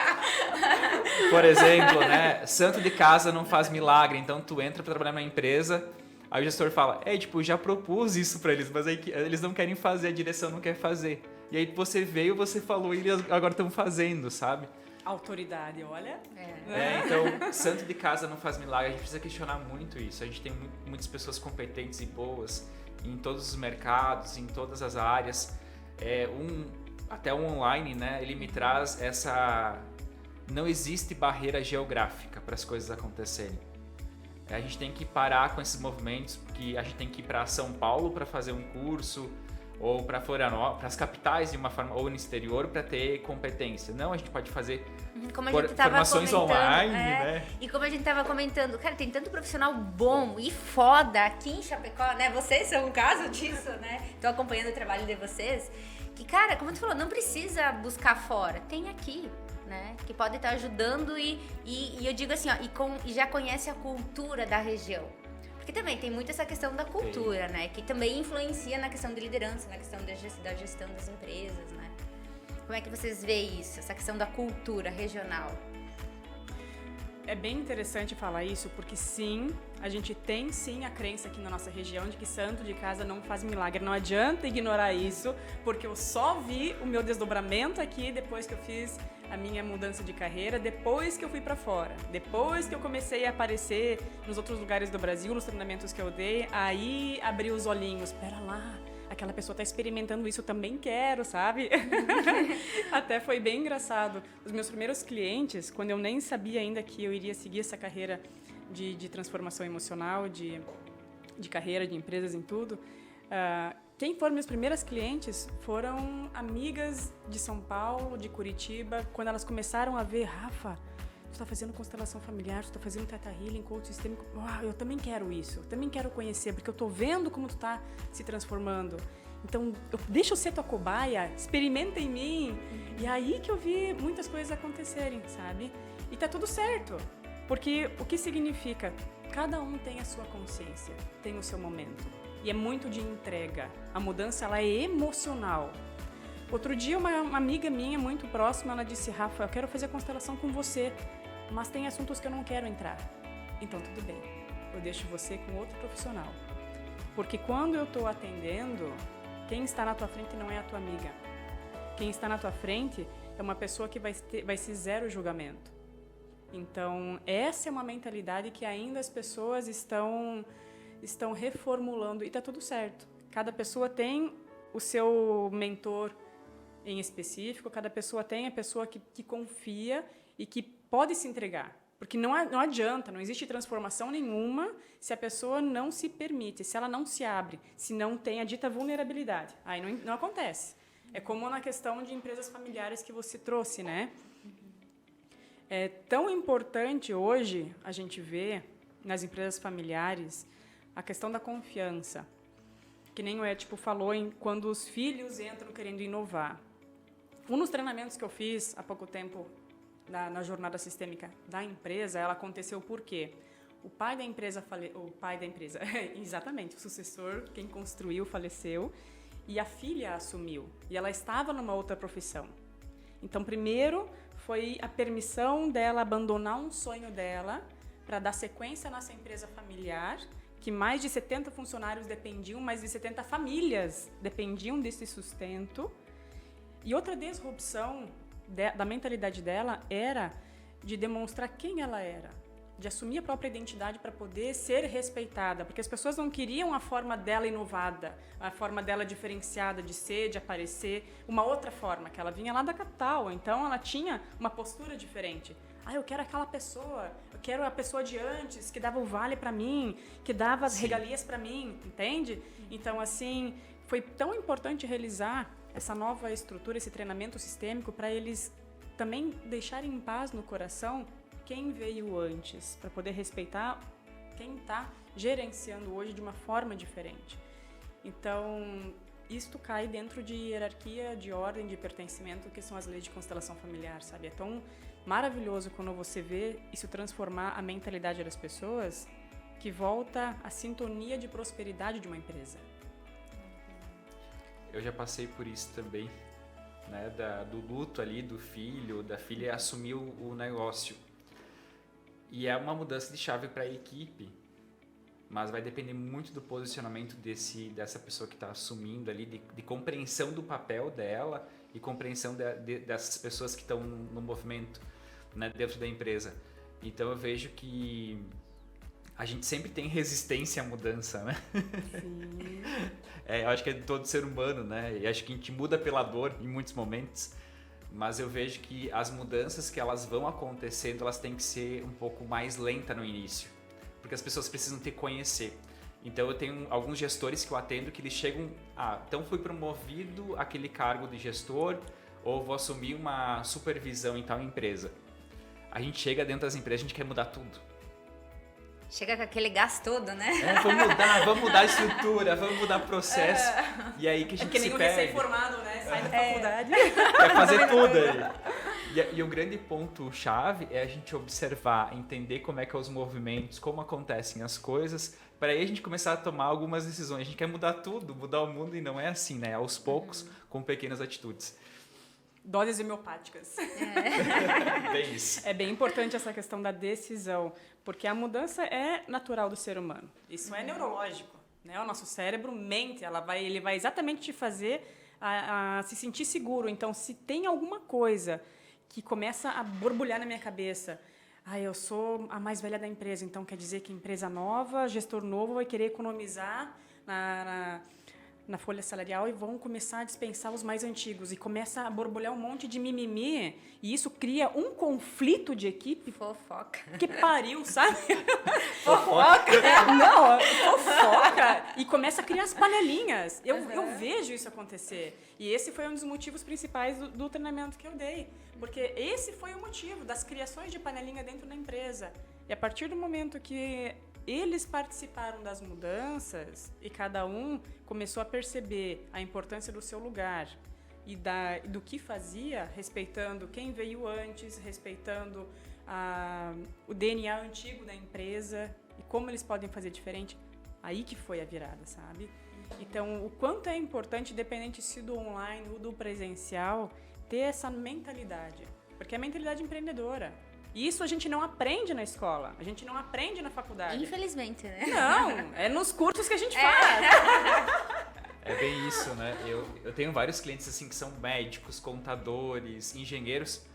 Por exemplo, né? Santo de casa não faz milagre. Então, tu entra para trabalhar numa empresa, aí o gestor fala, já propus isso para eles, mas aí eles não querem fazer, a direção não quer fazer. E aí você veio, você falou e eles agora estão fazendo, sabe? Autoridade, olha. Então, santo de casa não faz milagre. A gente precisa questionar muito isso. A gente tem muitas pessoas competentes e boas em todos os mercados, em todas as áreas. Até o online, né? Ele me traz essa... Não existe barreira geográfica para as coisas acontecerem. A gente tem que parar com esses movimentos, porque a gente tem que ir para São Paulo para fazer um curso, ou para Florianópolis, para as capitais de uma forma, ou no exterior para ter competência. Não, a gente pode fazer formações online, né? E como a gente tava comentando, cara, tem tanto profissional bom e foda aqui em Chapecó, né? Vocês são um caso disso, né? Tô acompanhando o trabalho de vocês. Que, cara, como tu falou, não precisa buscar fora, tem aqui, né? Que pode estar ajudando e eu digo assim, ó, e já conhece a cultura da região. Porque também tem muito essa questão da cultura, né? Que também influencia na questão de liderança, na questão da gestão das empresas, né? Como é que vocês veem isso, essa questão da cultura regional? É bem interessante falar isso, porque sim, a gente tem sim a crença aqui na nossa região de que santo de casa não faz milagre. Não adianta ignorar isso, porque eu só vi o meu desdobramento aqui depois que eu fiz a minha mudança de carreira, depois que eu fui para fora, depois que eu comecei a aparecer nos outros lugares do Brasil, nos treinamentos que eu dei, aí abri os olhinhos, pera lá, aquela pessoa tá experimentando isso, eu também quero, sabe? Até foi bem engraçado. Os meus primeiros clientes, quando eu nem sabia ainda que eu iria seguir essa carreira de transformação emocional, de carreira, de empresas, em tudo, quem foram meus primeiras clientes foram amigas de São Paulo, de Curitiba, quando elas começaram a ver, Rafa, tu está fazendo constelação familiar, tu está fazendo Theta Healing, coach sistêmico, eu também quero isso, eu também quero conhecer, porque eu estou vendo como tu está se transformando. Então, deixa eu ser tua cobaia, experimenta em mim. E aí que eu vi muitas coisas acontecerem, sabe? E tá tudo certo, porque o que significa? Cada um tem a sua consciência, tem o seu momento. E é muito de entrega. A mudança, ela é emocional. Outro dia, uma amiga minha muito próxima, ela disse, Rafa, eu quero fazer constelação com você, mas tem assuntos que eu não quero entrar. Então, tudo bem. Eu deixo você com outro profissional. Porque quando eu estou atendendo, quem está na tua frente não é a tua amiga. Quem está na tua frente é uma pessoa que vai ser zero julgamento. Então, essa é uma mentalidade que ainda as pessoas estão reformulando e tá tudo certo. Cada pessoa tem o seu mentor em específico, cada pessoa tem a pessoa que confia e que pode se entregar. Porque não adianta, não existe transformação nenhuma se a pessoa não se permite, se ela não se abre, se não tem a dita vulnerabilidade. Aí não acontece. É como na questão de empresas familiares que você trouxe, né? É tão importante hoje a gente ver nas empresas familiares a questão da confiança, que nem o Ético falou quando os filhos entram querendo inovar. Um dos treinamentos que eu fiz há pouco tempo na jornada sistêmica da empresa, ela aconteceu por quê? O pai da empresa, exatamente, o sucessor, quem construiu, faleceu, e a filha assumiu, e ela estava numa outra profissão. Então, primeiro foi a permissão dela abandonar um sonho dela para dar sequência nessa empresa familiar, que mais de 70 funcionários dependiam, mais de 70 famílias dependiam desse sustento. E outra disrupção da mentalidade dela era de demonstrar quem ela era, de assumir a própria identidade para poder ser respeitada, porque as pessoas não queriam a forma dela inovada, a forma dela diferenciada de ser, de aparecer, uma outra forma, que ela vinha lá da capital, então ela tinha uma postura diferente. Eu quero aquela pessoa, eu quero a pessoa de antes, que dava o vale para mim, que dava as regalias para mim, entende? Então, assim, foi tão importante realizar essa nova estrutura, esse treinamento sistêmico, para eles também deixarem em paz no coração quem veio antes, para poder respeitar quem está gerenciando hoje de uma forma diferente. Então, isto cai dentro de hierarquia, de ordem, de pertencimento, que são as leis de constelação familiar, sabe? É tão maravilhoso quando você vê isso transformar a mentalidade das pessoas, que volta à sintonia de prosperidade de uma empresa. Eu já passei por isso também, né? Do luto ali do filho, da filha assumir o negócio. E é uma mudança de chave para a equipe, mas vai depender muito do posicionamento dessa pessoa que está assumindo ali, de compreensão do papel dela e compreensão dessas pessoas que estão no movimento, né, dentro da empresa. Então eu vejo que a gente sempre tem resistência à mudança, né? Sim. Eu acho que é de todo ser humano, né? E acho que a gente muda pela dor em muitos momentos, mas eu vejo que as mudanças que elas vão acontecendo, elas têm que ser um pouco mais lenta no início, porque as pessoas precisam te conhecer. Então eu tenho alguns gestores que eu atendo que eles chegam, então fui promovido aquele cargo de gestor ou vou assumir uma supervisão em tal empresa. A gente chega dentro das empresas, a gente quer mudar tudo. Chega com aquele gás todo, né? Vamos mudar a estrutura, vamos mudar o processo. E aí que a gente que nem se um perde. recém-formado, né? Sai da faculdade. Quer fazer tudo aí. E o grande ponto-chave é a gente observar, entender como é que é os movimentos, como acontecem as coisas, para aí a gente começar a tomar algumas decisões. A gente quer mudar tudo, mudar o mundo, e não é assim, né? Aos poucos, com pequenas atitudes. Doses homeopáticas. Bem isso. É bem importante essa questão da decisão, porque a mudança é natural do ser humano. Isso é neurológico, né? O nosso cérebro mente, ele vai exatamente te fazer a se sentir seguro. Então, se tem alguma coisa que começa a borbulhar na minha cabeça, eu sou a mais velha da empresa, então quer dizer que empresa nova, gestor novo vai querer economizar na folha salarial e vão começar a dispensar os mais antigos. E começa a borbulhar um monte de mimimi. E isso cria um conflito de equipe. Fofoca. Que pariu, sabe? Fofoca? Não, fofoca. E começa a criar as panelinhas. Eu vejo isso acontecer. E esse foi um dos motivos principais do treinamento que eu dei. Porque esse foi o motivo das criações de panelinha dentro da empresa. E a partir do momento que eles participaram das mudanças e cada um começou a perceber a importância do seu lugar e do que fazia, respeitando quem veio antes, respeitando o DNA antigo da empresa e como eles podem fazer diferente, aí que foi a virada, sabe? Então, o quanto é importante, independente se do online ou do presencial, ter essa mentalidade, porque é a mentalidade empreendedora. E isso a gente não aprende na escola, a gente não aprende na faculdade. Infelizmente, né? Não, é nos cursos que a gente faz. É bem isso, né? Eu tenho vários clientes assim que são médicos, contadores, engenheiros,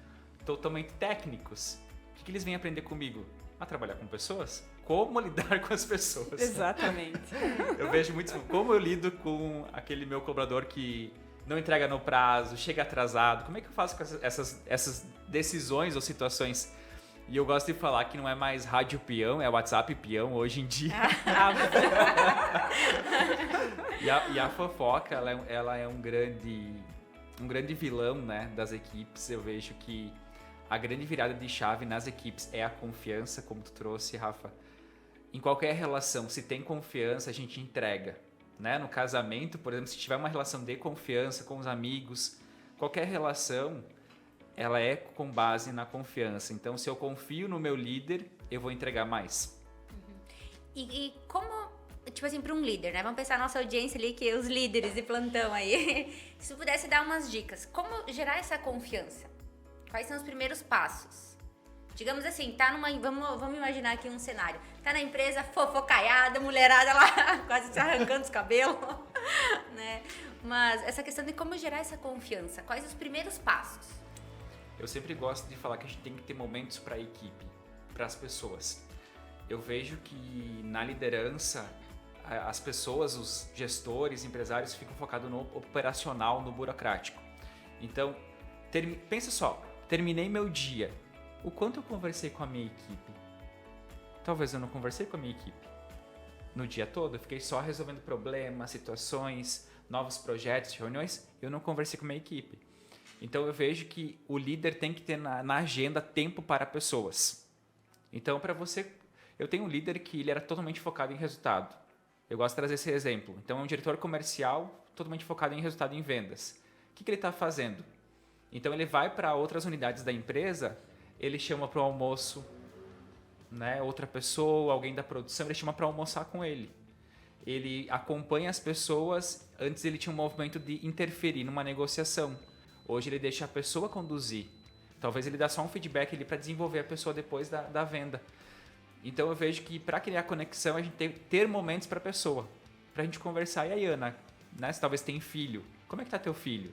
totalmente técnicos. O que eles vêm aprender comigo? A trabalhar com pessoas? Como lidar com as pessoas. Exatamente. Eu vejo muito como eu lido com aquele meu cobrador que não entrega no prazo, chega atrasado. Como é que eu faço com essas decisões ou situações? E eu gosto de falar que não é mais rádio peão, é WhatsApp peão hoje em dia. E a fofoca, ela é um grande vilão, né, das equipes. Eu vejo que a grande virada de chave nas equipes é a confiança, como tu trouxe, Rafa. Em qualquer relação, se tem confiança, a gente entrega. Né? No casamento, por exemplo, se tiver uma relação de confiança com os amigos, qualquer relação, ela é com base na confiança. Então, se eu confio no meu líder, eu vou entregar mais. E como, tipo assim, para um líder, né? Vamos pensar na nossa audiência ali, que os líderes de plantão aí. Se tu pudesse dar umas dicas, como gerar essa confiança? Quais são os primeiros passos? Digamos assim, vamos imaginar aqui um cenário. Tá na empresa fofocaiada, mulherada lá, quase se arrancando os cabelos, né? Mas essa questão de como gerar essa confiança, quais os primeiros passos? Eu sempre gosto de falar que a gente tem que ter momentos para a equipe, para as pessoas. Eu vejo que na liderança, as pessoas, os gestores, empresários ficam focados no operacional, no burocrático. Então, pensa só, terminei meu dia. O quanto eu conversei com a minha equipe? Talvez eu não conversei com a minha equipe. No dia todo, eu fiquei só resolvendo problemas, situações, novos projetos, reuniões. Eu não conversei com a minha equipe. Então, eu vejo que o líder tem que ter na agenda tempo para pessoas. Então, para você Eu tenho um líder que ele era totalmente focado em resultado. Eu gosto de trazer esse exemplo. Então, é um diretor comercial totalmente focado em resultado, em vendas. O que ele está fazendo? Então, ele vai para outras unidades da empresa, ele chama para o almoço, né, outra pessoa, alguém da produção, ele chama para almoçar com ele. Ele acompanha as pessoas. Antes ele tinha um movimento de interferir numa negociação. Hoje ele deixa a pessoa conduzir. Talvez ele dá só um feedback ali para desenvolver a pessoa depois da venda. Então eu vejo que para criar conexão a gente tem que ter momentos para a pessoa, para a gente conversar. E aí, Ana, né, você talvez tem filho. Como é que tá teu filho?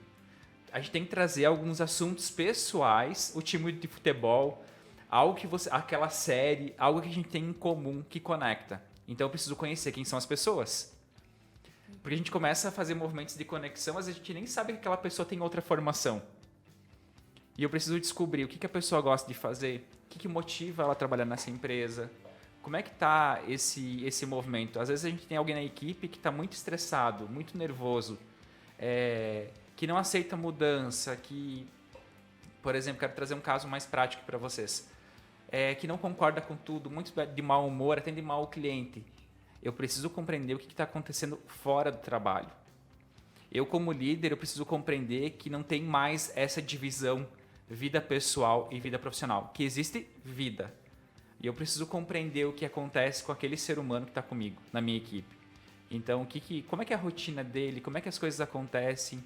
A gente tem que trazer alguns assuntos pessoais, o time de futebol, algo que aquela série, algo que a gente tem em comum que conecta. Então eu preciso conhecer quem são as pessoas. Porque a gente começa a fazer movimentos de conexão, às vezes a gente nem sabe que aquela pessoa tem outra formação. E eu preciso descobrir o que a pessoa gosta de fazer, o que motiva ela a trabalhar nessa empresa, como é que está esse movimento. Às vezes a gente tem alguém na equipe que está muito estressado, muito nervoso, que não aceita mudança, que, por exemplo, quero trazer um caso mais prático para vocês. Que não concorda com tudo, muito de mau humor, atende mal o cliente. Eu preciso compreender o que está acontecendo fora do trabalho. Eu, como líder, eu preciso compreender que não tem mais essa divisão vida pessoal e vida profissional, que existe vida. E eu preciso compreender o que acontece com aquele ser humano que está comigo, na minha equipe. Então, como é que é a rotina dele, como é que as coisas acontecem.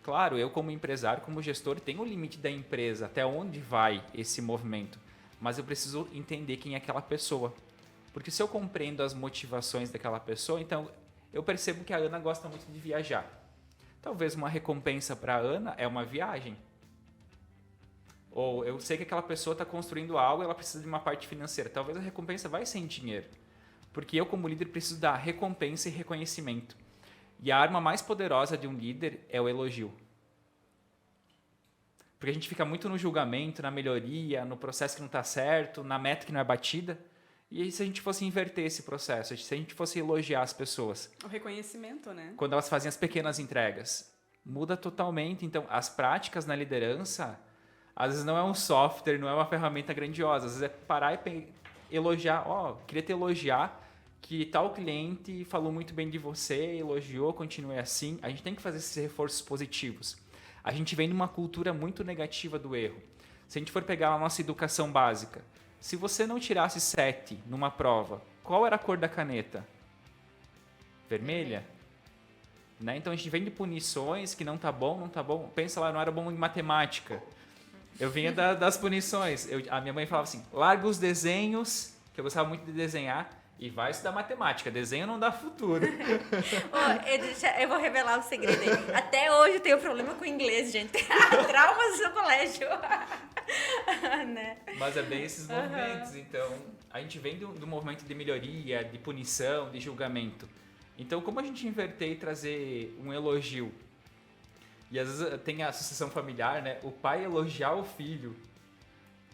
Claro, eu como empresário, como gestor, tenho o limite da empresa, até onde vai esse movimento. Mas eu preciso entender quem é aquela pessoa. Porque se eu compreendo as motivações daquela pessoa, então eu percebo que a Ana gosta muito de viajar. Talvez uma recompensa para a Ana é uma viagem. Ou eu sei que aquela pessoa está construindo algo e ela precisa de uma parte financeira. Talvez a recompensa vai ser em dinheiro. Porque eu, como líder, preciso dar recompensa e reconhecimento. E a arma mais poderosa de um líder é o elogio. Porque a gente fica muito no julgamento, na melhoria, no processo que não está certo, na meta que não é batida. E aí, se a gente fosse inverter esse processo, se a gente fosse elogiar as pessoas... O reconhecimento, né? Quando elas fazem as pequenas entregas. Muda totalmente. Então, as práticas na liderança, às vezes não é um software, não é uma ferramenta grandiosa. Às vezes é parar e elogiar. Queria te elogiar que tal cliente falou muito bem de você, elogiou, continue assim. A gente tem que fazer esses reforços positivos. A gente vem de uma cultura muito negativa do erro. Se a gente for pegar a nossa educação básica, se você não tirasse 7 numa prova, qual era a cor da caneta? Vermelha? Né? Então a gente vem de punições que não tá bom. Pensa lá, eu não era bom em matemática. Eu vinha das punições. A minha mãe falava assim, larga os desenhos, que eu gostava muito de desenhar, e vai estudar matemática. Desenho não dá futuro. Eu vou revelar um segredo aí. Até hoje eu tenho problema com inglês, gente. Traumas do colégio. Né? Mas é bem esses movimentos. Então, a gente vem do movimento de melhoria, de punição, de julgamento. Então, como a gente inverter e trazer um elogio? E às vezes tem a associação familiar, né? O pai elogiar o filho.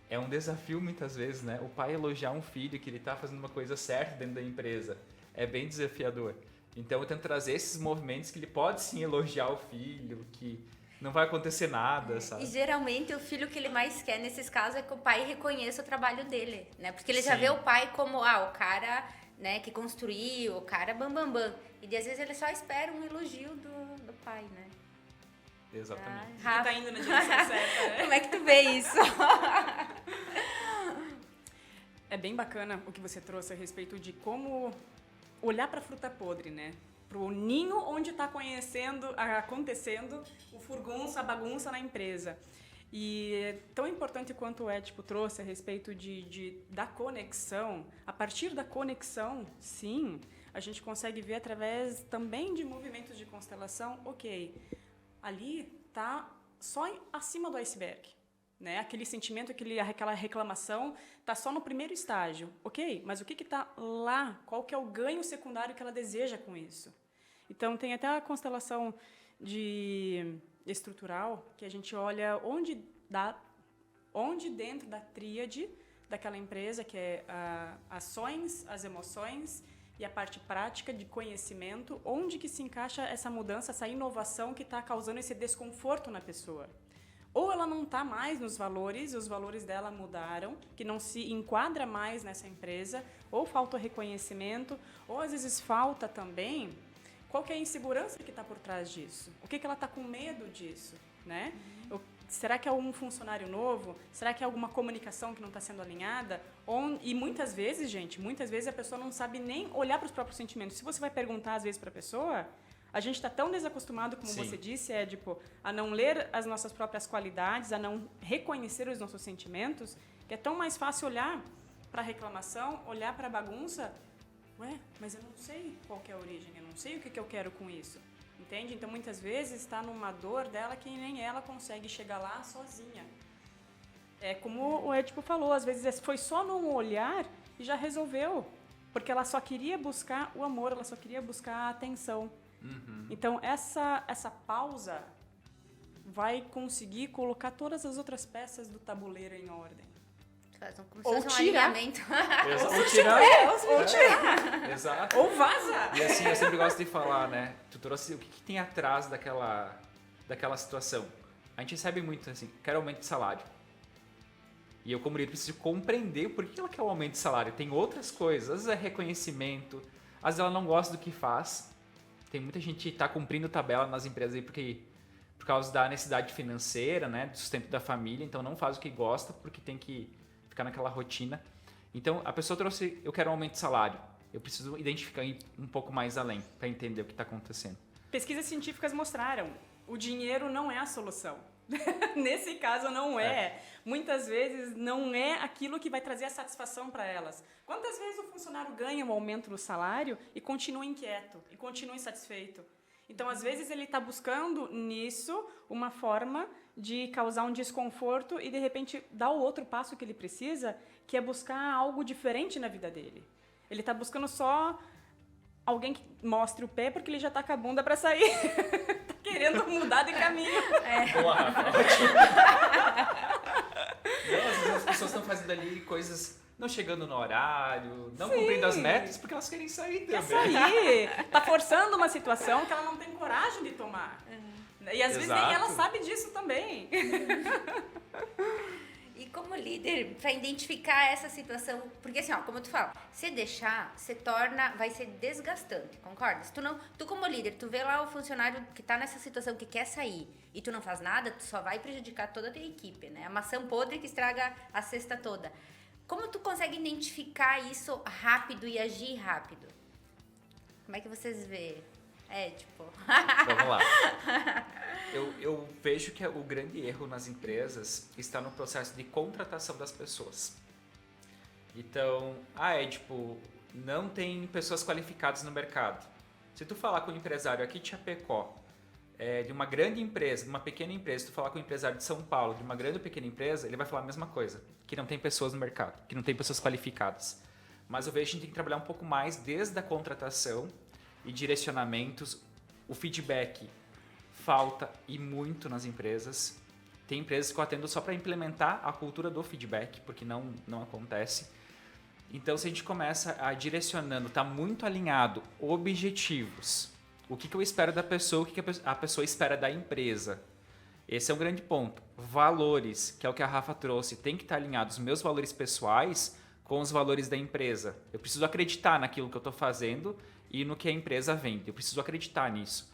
É um desafio muitas vezes, né? O pai elogiar um filho que ele está fazendo uma coisa certa dentro da empresa. É bem desafiador. Então eu tento trazer esses movimentos que ele pode sim elogiar o filho, que não vai acontecer nada, sabe? E geralmente o filho que ele mais quer nesses casos é que o pai reconheça o trabalho dele, né? Porque ele já vê o pai como, o cara, né, que construiu, o cara bam. E às vezes ele só espera um elogio do pai, né? Exatamente. Que tá indo na direção certa, né? Como é que tu vê isso? É bem bacana o que você trouxe a respeito de como olhar para a fruta podre, né? Para o ninho onde está acontecendo o furgunço, a bagunça na empresa. E é tão importante quanto o Édipo trouxe a respeito da conexão. A partir da conexão, sim, a gente consegue ver através também de movimentos de constelação, ali está só acima do iceberg. Né? Aquele sentimento, aquela reclamação está só no primeiro estágio. Mas o que está lá? Qual que é o ganho secundário que ela deseja com isso? Então, tem até a constelação estrutural, que a gente olha onde dentro da tríade daquela empresa, que é ações, as emoções e a parte prática de conhecimento, onde que se encaixa essa mudança, essa inovação que está causando esse desconforto na pessoa. ou ela não está mais nos valores, os valores dela mudaram, que não se enquadra mais nessa empresa, ou falta reconhecimento, ou às vezes falta também qual que é a insegurança que está por trás disso, o que ela está com medo disso, né? Será que é um funcionário novo? Será que é alguma comunicação que não está sendo alinhada? E muitas vezes, gente, a pessoa não sabe nem olhar para os próprios sentimentos. Se você vai perguntar, às vezes, para a pessoa, a gente está tão desacostumado, como Sim. você disse, a não ler as nossas próprias qualidades, a não reconhecer os nossos sentimentos, que é tão mais fácil olhar para a reclamação, olhar para a bagunça. Ué, mas eu não sei qual que é a origem, eu não sei o que eu quero com isso. Entende? Então, muitas vezes, está numa dor dela que nem ela consegue chegar lá sozinha. É como o Edipo falou, às vezes foi só num olhar e já resolveu. Porque ela só queria buscar o amor, ela só queria buscar a atenção. Então, essa pausa vai conseguir colocar todas as outras peças do tabuleiro em ordem. Como se Ou fosse um tirar. alinhamento. Ou tirar. Ou tirar. Exato. Ou vaza. E assim, eu sempre gosto de falar, né? Tu trouxe o que tem atrás daquela situação. A gente recebe muito assim, quero aumento de salário. E eu, como líder, preciso compreender por que ela quer o aumento de salário. Tem outras coisas, às vezes é reconhecimento, às vezes ela não gosta do que faz. Tem muita gente que está cumprindo tabela nas empresas aí por causa da necessidade financeira, né? Do sustento da família, então não faz o que gosta porque tem que ficar naquela rotina. Então, a pessoa trouxe, eu quero um aumento de salário. Eu preciso identificar um pouco mais além para entender o que está acontecendo. Pesquisas científicas mostraram, o dinheiro não é a solução. Nesse caso, não é. Muitas vezes, não é aquilo que vai trazer a satisfação para elas. Quantas vezes o funcionário ganha um aumento no salário e continua inquieto, e continua insatisfeito? Então, às vezes, ele está buscando nisso uma forma de causar um desconforto e, de repente, dar o outro passo que ele precisa, que é buscar algo diferente na vida dele. Ele está buscando só alguém que mostre o pé porque ele já está com a bunda para sair. Está querendo mudar de caminho. Boa, Rafa, ótimo. Não, às vezes as pessoas estão fazendo ali coisas... Não chegando no horário, não cumprindo as metas, porque elas querem sair também. Quer sair. Tá forçando uma situação que ela não tem coragem de tomar. E às vezes nem ela sabe disso também. E como líder, para identificar essa situação, porque assim, ó, como tu fala, se deixar, vai ser desgastante, concorda? Se tu como líder, tu vê lá o funcionário que tá nessa situação que quer sair e tu não faz nada, tu só vai prejudicar toda a tua equipe, né? A maçã podre que estraga a cesta toda. Como tu consegue identificar isso rápido e agir rápido? Como é que vocês vê? Vamos lá. Eu vejo que o grande erro nas empresas está no processo de contratação das pessoas. Então, não tem pessoas qualificadas no mercado. Se tu falar com um empresário aqui de Chapecó, de uma grande empresa, de uma pequena empresa, se tu falar com um empresário de São Paulo, de uma grande ou pequena empresa, ele vai falar a mesma coisa, que não tem pessoas no mercado, que não tem pessoas qualificadas. Mas eu vejo que a gente tem que trabalhar um pouco mais desde a contratação e direcionamentos. O feedback falta e muito nas empresas. Tem empresas que eu atendo só para implementar a cultura do feedback, porque não acontece. Então, se a gente começa a direcionando, está muito alinhado, objetivos, o que eu espero da pessoa, o que a pessoa espera da empresa. Esse é um grande ponto. Valores, que é o que a Rafa trouxe, tem que estar alinhado os meus valores pessoais com os valores da empresa. Eu preciso acreditar naquilo que eu estou fazendo e no que a empresa vende. Eu preciso acreditar nisso.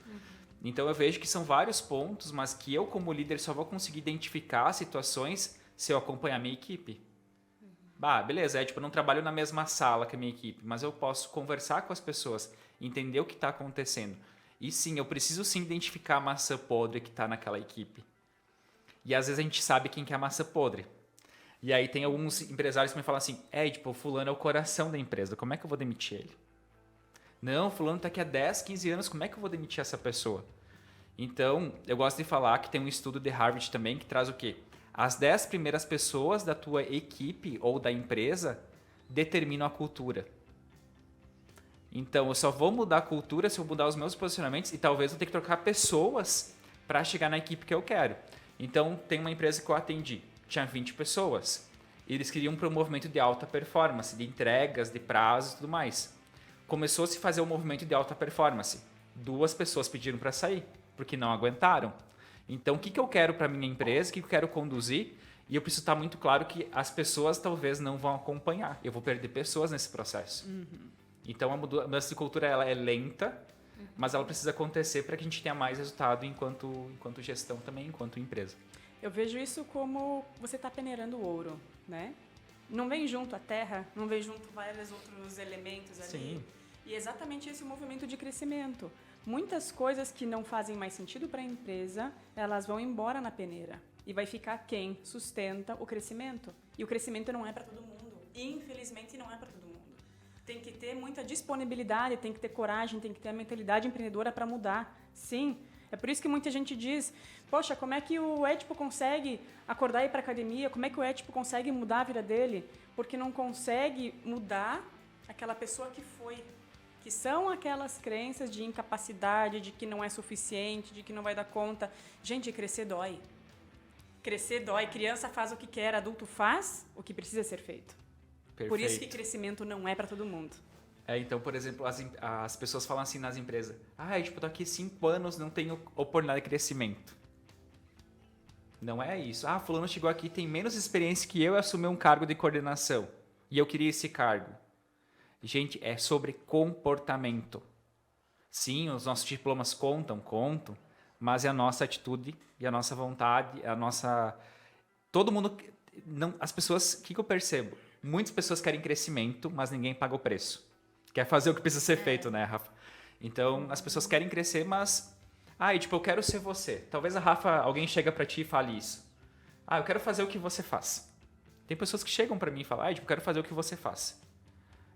Então eu vejo que são vários pontos, mas que eu como líder só vou conseguir identificar situações se eu acompanhar a minha equipe. Beleza, eu não trabalho na mesma sala que a minha equipe, mas eu posso conversar com as pessoas, entender o que está acontecendo. E sim, eu preciso sim identificar a maçã podre que está naquela equipe. E às vezes a gente sabe quem que é a maçã podre. E aí tem alguns empresários que me falam assim, fulano é o coração da empresa, como é que eu vou demitir ele? Não, fulano está aqui há 10, 15 anos, como é que eu vou demitir essa pessoa? Então, eu gosto de falar que tem um estudo de Harvard também que traz o quê? As 10 primeiras pessoas da tua equipe ou da empresa determinam a cultura. Então, eu só vou mudar a cultura se eu mudar os meus posicionamentos e talvez eu tenha que trocar pessoas para chegar na equipe que eu quero. Então, tem uma empresa que eu atendi, tinha 20 pessoas. Eles queriam para um movimento de alta performance, de entregas, de prazos e tudo mais. Começou a se fazer um movimento de alta performance. 2 pessoas pediram para sair, porque não aguentaram. Então, o que, que eu quero para minha empresa, o que, que eu quero conduzir, e eu preciso estar muito claro que as pessoas talvez não vão acompanhar. Eu vou perder pessoas nesse processo. Então, a mudança de cultura ela é lenta, mas ela precisa acontecer para que a gente tenha mais resultado enquanto gestão também, enquanto empresa. Eu vejo isso como você está peneirando ouro, né? Não vem junto a terra, não vem junto vários outros elementos ali. Sim. E exatamente esse movimento de crescimento. Muitas coisas que não fazem mais sentido para a empresa, elas vão embora na peneira. E vai ficar quem sustenta o crescimento. E o crescimento não é para todo mundo. Infelizmente, não é para todo mundo. Tem que ter muita disponibilidade, tem que ter coragem, tem que ter a mentalidade empreendedora para mudar. Sim. É por isso que muita gente diz, poxa, como é que o Édipo consegue acordar e ir para a academia? Como é que o Édipo consegue mudar a vida dele? Porque não consegue mudar aquela pessoa que foi. Que são aquelas crenças de incapacidade, de que não é suficiente, de que não vai dar conta. Gente, crescer dói. Crescer dói. Criança faz o que quer, adulto faz o que precisa ser feito. Perfeito. Por isso que crescimento não é para todo mundo. Então, por exemplo, as pessoas falam assim nas empresas, tipo, tô aqui 5 anos, não tenho oportunidade de crescimento. Não é isso. Fulano chegou aqui, tem menos experiência que eu e assumiu um cargo de coordenação. E eu queria esse cargo. Gente, é sobre comportamento. Sim, os nossos diplomas contam, mas é a nossa atitude e a nossa vontade, todo mundo... Não, as pessoas, o que eu percebo? Muitas pessoas querem crescimento, mas ninguém paga o preço. Quer fazer o que precisa ser feito, né, Rafa? Então, as pessoas querem crescer, mas... eu quero ser você. Talvez alguém chega pra ti e fale isso. Eu quero fazer o que você faz. Tem pessoas que chegam pra mim e falam, eu quero fazer o que você faz.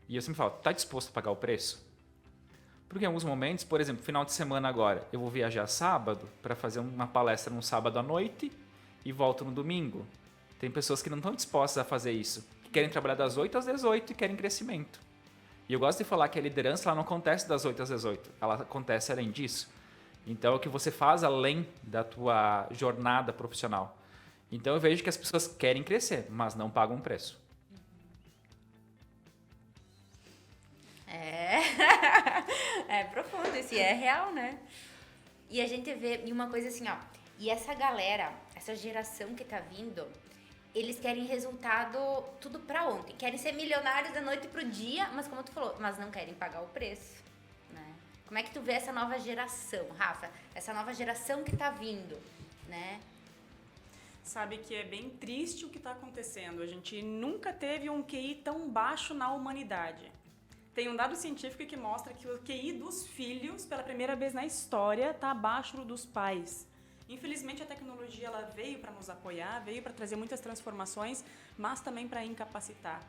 E eu sempre falo, tá disposto a pagar o preço? Porque em alguns momentos, por exemplo, final de semana agora, eu vou viajar sábado para fazer uma palestra no sábado à noite e volto no domingo. Tem pessoas que não estão dispostas a fazer isso, que querem trabalhar das 8 às 18 e querem crescimento. E eu gosto de falar que a liderança ela não acontece das 8 às 18, ela acontece além disso. Então é o que você faz além da tua jornada profissional. Então eu vejo que as pessoas querem crescer, mas não pagam um preço. É profundo, isso é real, né? E a gente vê, e uma coisa assim, e essa galera, essa geração que tá vindo, eles querem resultado tudo pra ontem. Querem ser milionários da noite pro dia, mas como tu falou, mas não querem pagar o preço, né? Como é que tu vê essa nova geração, Rafa? Essa nova geração que tá vindo, né? Sabe que é bem triste o que está acontecendo. A gente nunca teve um QI tão baixo na humanidade. Tem um dado científico que mostra que o QI dos filhos, pela primeira vez na história, está abaixo dos pais. Infelizmente, a tecnologia ela veio para nos apoiar, veio para trazer muitas transformações, mas também para incapacitar.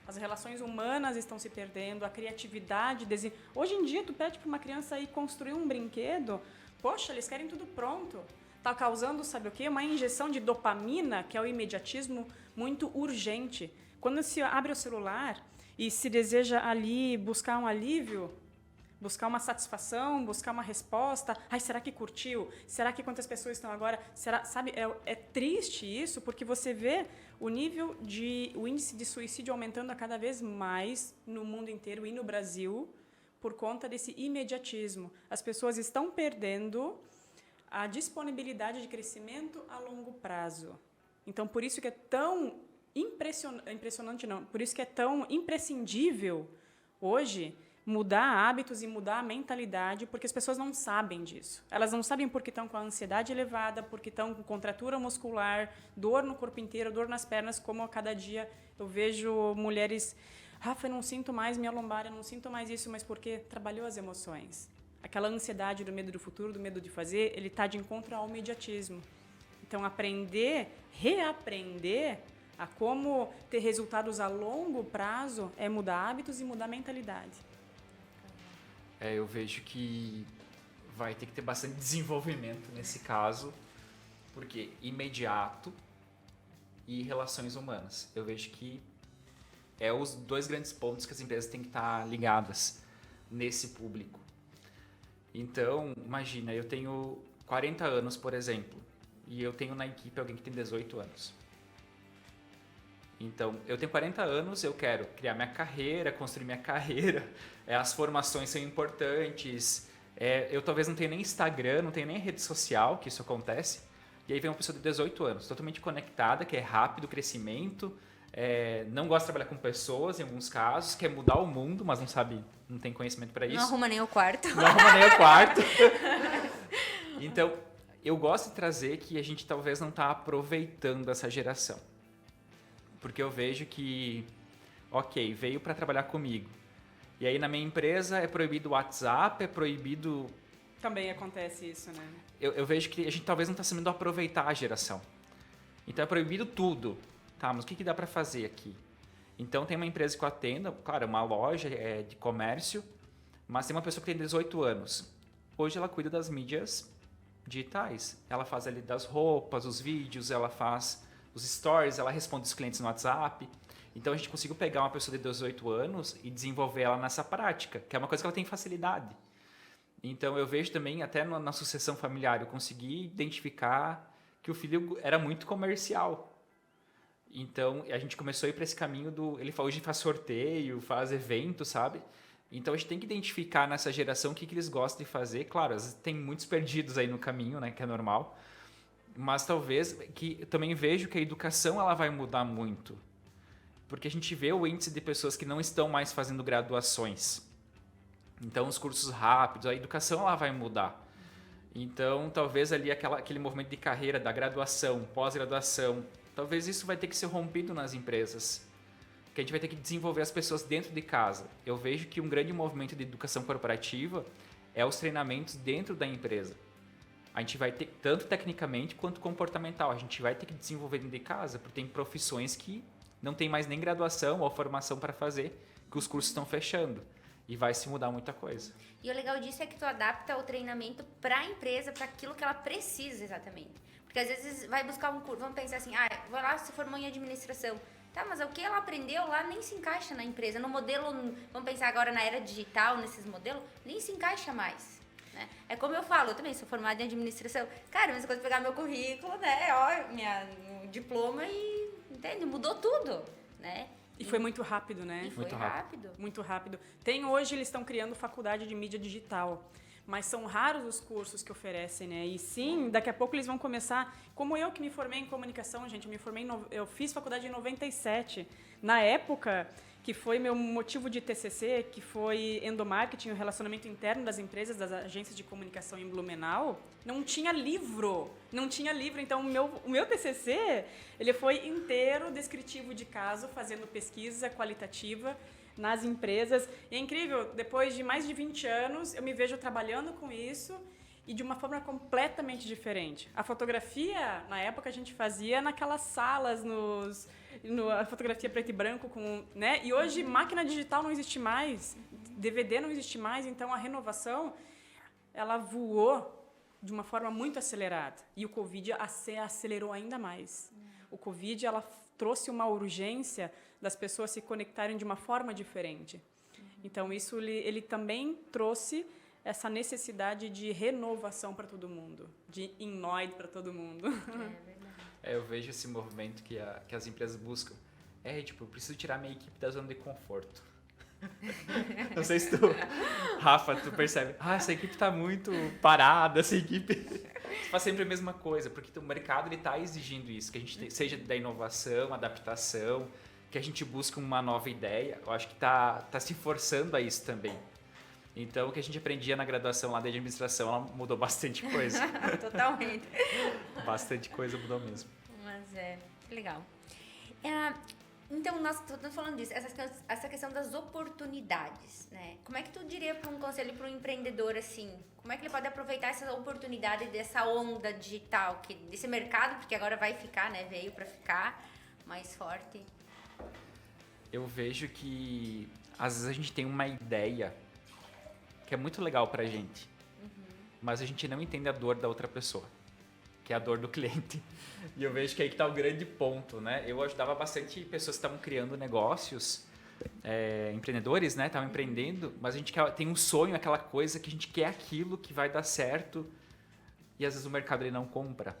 As relações humanas estão se perdendo, a criatividade... Hoje em dia, tu pede para uma criança ir construir um brinquedo, poxa, eles querem tudo pronto. Está causando, sabe o quê? Uma injeção de dopamina, que é o imediatismo muito urgente. Quando se abre o celular e se deseja ali buscar um alívio, buscar uma satisfação, buscar uma resposta, será que curtiu? Será que quantas pessoas estão agora? Sabe, é triste isso, porque você vê o índice de suicídio aumentando a cada vez mais no mundo inteiro e no Brasil por conta desse imediatismo. As pessoas estão perdendo a disponibilidade de crescimento a longo prazo. Então, por isso que é tão impressionante, não, por isso que é tão imprescindível hoje mudar hábitos e mudar a mentalidade, porque as pessoas não sabem disso. Elas não sabem porque estão com a ansiedade elevada, porque estão com contratura muscular, dor no corpo inteiro, dor nas pernas, como a cada dia eu vejo mulheres, Rafa, eu não sinto mais minha lombar, eu não sinto mais isso, mas porque trabalhou as emoções. Aquela ansiedade do medo do futuro, do medo de fazer, ele está de encontro ao imediatismo. Então, reaprender a como ter resultados a longo prazo é mudar hábitos e mudar mentalidade. Eu vejo que vai ter que ter bastante desenvolvimento nesse caso, porque imediato e relações humanas. Eu vejo que é os dois grandes pontos que as empresas têm que estar ligadas nesse público. Então, imagina, eu tenho 40 anos, por exemplo, e eu tenho na equipe alguém que tem 18 anos. Então, eu tenho 40 anos, eu quero criar minha carreira, construir minha carreira, as formações são importantes, eu talvez não tenha nem Instagram, não tenha nem rede social, que isso acontece, E aí vem uma pessoa de 18 anos, totalmente conectada, que é rápido crescimento, não gosta de trabalhar com pessoas em alguns casos, quer mudar o mundo, mas não sabe, não tem conhecimento para isso. Não arruma nem o quarto. Não arruma nem o quarto. Então, eu gosto de trazer que a gente talvez não está aproveitando essa geração. Porque eu vejo que, ok, veio para trabalhar comigo. E aí na minha empresa é proibido o WhatsApp, é proibido... Também acontece isso, né? Eu vejo que a gente talvez não está sabendo aproveitar a geração. Então é proibido tudo. Tá, mas o que dá para fazer aqui? Então tem uma empresa que eu atendo, claro, uma loja de comércio, mas tem uma pessoa que tem 18 anos. Hoje ela cuida das mídias digitais. Ela faz ali das roupas, os vídeos, ela faz os stories, ela responde os clientes no WhatsApp. Então a gente conseguiu pegar uma pessoa de 18 anos e desenvolver ela nessa prática, que é uma coisa que ela tem facilidade. Então eu vejo também, até na sucessão familiar, eu consegui identificar que o filho era muito comercial. Então a gente começou a ir para esse caminho ele hoje faz sorteio, faz evento, sabe? Então a gente tem que identificar nessa geração o que eles gostam de fazer. Claro, às vezes tem muitos perdidos aí no caminho, né, que é normal. Mas talvez que também vejo que a educação ela vai mudar muito. Porque a gente vê o índice de pessoas que não estão mais fazendo graduações. Então, os cursos rápidos, a educação ela vai mudar. Então, talvez ali aquele movimento de carreira, da graduação, pós-graduação, talvez isso vai ter que ser rompido nas empresas. Que a gente vai ter que desenvolver as pessoas dentro de casa. Eu vejo que um grande movimento de educação corporativa é os treinamentos dentro da empresa. A gente vai ter, tanto tecnicamente quanto comportamental, a gente vai ter que desenvolver dentro de casa, porque tem profissões que não tem mais nem graduação ou formação para fazer, que os cursos estão fechando. E vai se mudar muita coisa. E o legal disso é que tu adapta o treinamento para a empresa, para aquilo que ela precisa exatamente. Porque às vezes vai buscar um curso, vamos pensar assim, vai lá, se formou em administração. Tá, mas o que ela aprendeu lá nem se encaixa na empresa. No modelo, vamos pensar agora na era digital, nesses modelos, nem se encaixa mais. Né? É como eu falo, eu também sou formada em administração. Cara, mas quando eu pegar meu currículo, né, meu diploma e, entende, mudou tudo, né? E foi muito rápido, né? E foi Muito rápido. Muito rápido. Hoje eles estão criando faculdade de mídia digital, mas são raros os cursos que oferecem, né? E sim, daqui a pouco eles vão começar, como eu que me formei em comunicação, gente, eu fiz faculdade em 97. Na época, que foi meu motivo de TCC, que foi endomarketing, o relacionamento interno das empresas, das agências de comunicação em Blumenau, não tinha livro. Então o meu TCC, ele foi inteiro descritivo de caso, fazendo pesquisa qualitativa nas empresas. E é incrível, depois de mais de 20 anos, eu me vejo trabalhando com isso e de uma forma completamente diferente. A fotografia, na época, a gente fazia naquelas salas, a fotografia preto e branco, né? E hoje, máquina digital não existe mais, DVD não existe mais, então a renovação, ela voou de uma forma muito acelerada. E o Covid acelerou ainda mais. O Covid, ela trouxe uma urgência das pessoas se conectarem de uma forma diferente. Então, isso ele também trouxe essa necessidade de renovação para todo mundo, de innoid para todo mundo. Eu vejo esse movimento que as empresas buscam. Eu preciso tirar minha equipe da zona de conforto. Não sei se Rafa, tu percebe, essa equipe tá muito parada, essa equipe faz sempre a mesma coisa, porque o mercado ele tá exigindo isso, que a gente seja da inovação, adaptação, que a gente busque uma nova ideia. Eu acho que tá se forçando a isso também. Então, o que a gente aprendia na graduação lá de administração, ela mudou bastante coisa. Totalmente. Bastante coisa mudou mesmo. Mas que legal. Então, nós estamos falando disso, essa questão das oportunidades, né? Como é que tu diria para um conselho para um empreendedor, assim, como é que ele pode aproveitar essa oportunidade dessa onda digital, desse mercado, porque agora vai ficar, né? Veio para ficar mais forte. Eu vejo que, às vezes, a gente tem uma ideia que é muito legal pra gente, mas a gente não entende a dor da outra pessoa, que é a dor do cliente. E eu vejo que aí que tá o grande ponto, né? Eu ajudava bastante pessoas que estavam criando negócios, empreendedores, né? Estavam empreendendo, mas a gente tem um sonho, aquela coisa que a gente quer aquilo que vai dar certo e às vezes o mercado ele não compra.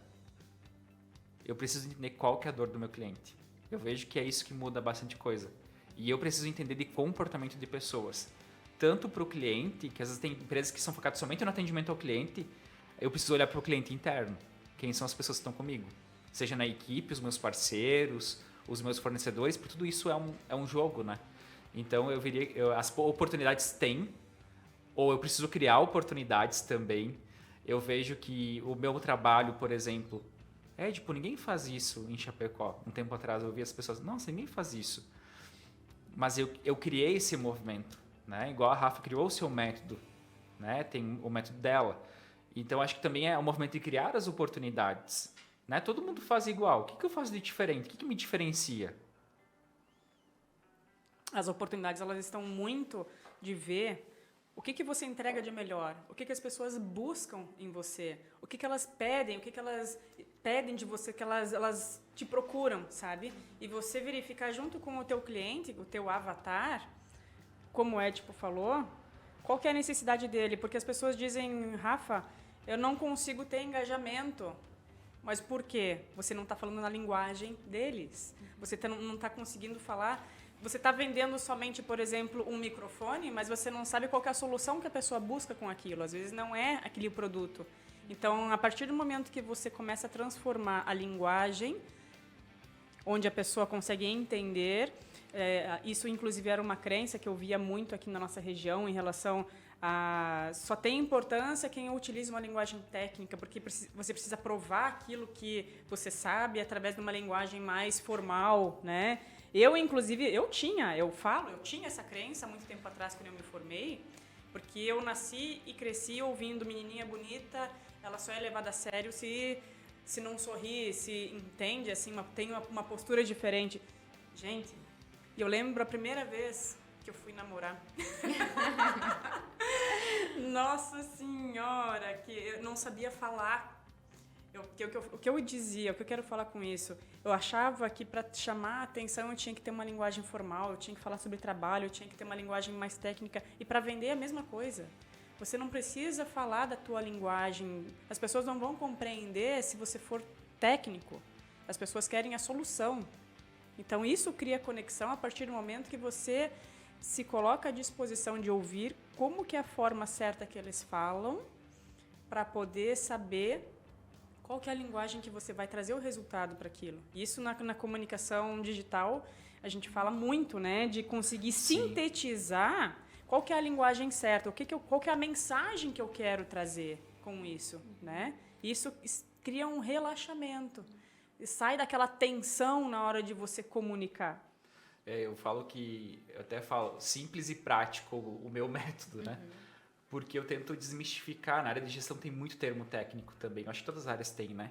Eu preciso entender qual que é a dor do meu cliente. Eu vejo que é isso que muda bastante coisa. E eu preciso entender de comportamento de pessoas. Tanto para o cliente, que às vezes tem empresas que são focadas somente no atendimento ao cliente, eu preciso olhar para o cliente interno. quem são as pessoas que estão comigo. Seja na equipe, os meus parceiros, os meus fornecedores, por tudo isso é um jogo, né? Então eu veria, as oportunidades têm, ou eu preciso criar oportunidades também. Eu vejo que o meu trabalho, por exemplo, tipo, ninguém faz isso em Chapecó. Um tempo atrás eu vi as pessoas, nossa, ninguém faz isso. Mas eu criei esse movimento, né? Igual a Rafa criou o seu método, né? Tem o método dela. Então acho que também é o movimento de criar as oportunidades, né? Todo mundo faz igual. O que eu faço de diferente? O que me diferencia? As oportunidades, elas estão muito de ver o que você entrega de melhor, o que as pessoas buscam em você, o que elas pedem, o que elas pedem de você, que elas te procuram, sabe? E você verificar junto com o teu cliente, o teu avatar, como o Édipo falou, qual que é a necessidade dele. Porque as pessoas dizem, Rafa, eu não consigo ter engajamento. Mas por quê? Você não está falando na linguagem deles. Você não está conseguindo falar. Você está vendendo somente, por exemplo, um microfone, mas você não sabe qual que é a solução que a pessoa busca com aquilo. Às vezes não é aquele produto. Então, a partir do momento que você começa a transformar a linguagem, onde a pessoa consegue entender, isso inclusive era uma crença que eu via muito aqui na nossa região em relação a só tem importância quem utiliza uma linguagem técnica, porque você precisa provar aquilo que você sabe através de uma linguagem mais formal, né? Inclusive, eu tinha essa crença há muito tempo atrás, quando eu me formei, porque eu nasci e cresci ouvindo menininha bonita, ela só é levada a sério se não sorri, se entende, assim, tem uma postura diferente. Gente, eu lembro a primeira vez que eu fui namorar. Nossa Senhora, que eu não sabia falar. O que eu dizia, o que eu quero falar com isso? Eu achava que para chamar a atenção eu tinha que ter uma linguagem formal, eu tinha que falar sobre trabalho, eu tinha que ter uma linguagem mais técnica. E para vender é a mesma coisa. Você não precisa falar da tua linguagem. As pessoas não vão compreender se você for técnico. As pessoas querem a solução. Então isso cria conexão a partir do momento que você se coloca à disposição de ouvir como que é a forma certa que eles falam para poder saber qual que é a linguagem que você vai trazer o resultado para aquilo. Isso na comunicação digital a gente fala muito, né, de conseguir sintetizar qual que é a linguagem certa, qual que é a mensagem que eu quero trazer com isso, né? Isso cria um relaxamento, sai daquela tensão na hora de você comunicar. Eu até falo simples e prático o meu método, né? Porque eu tento desmistificar. Na área de gestão tem muito termo técnico também. Eu acho que todas as áreas têm, né?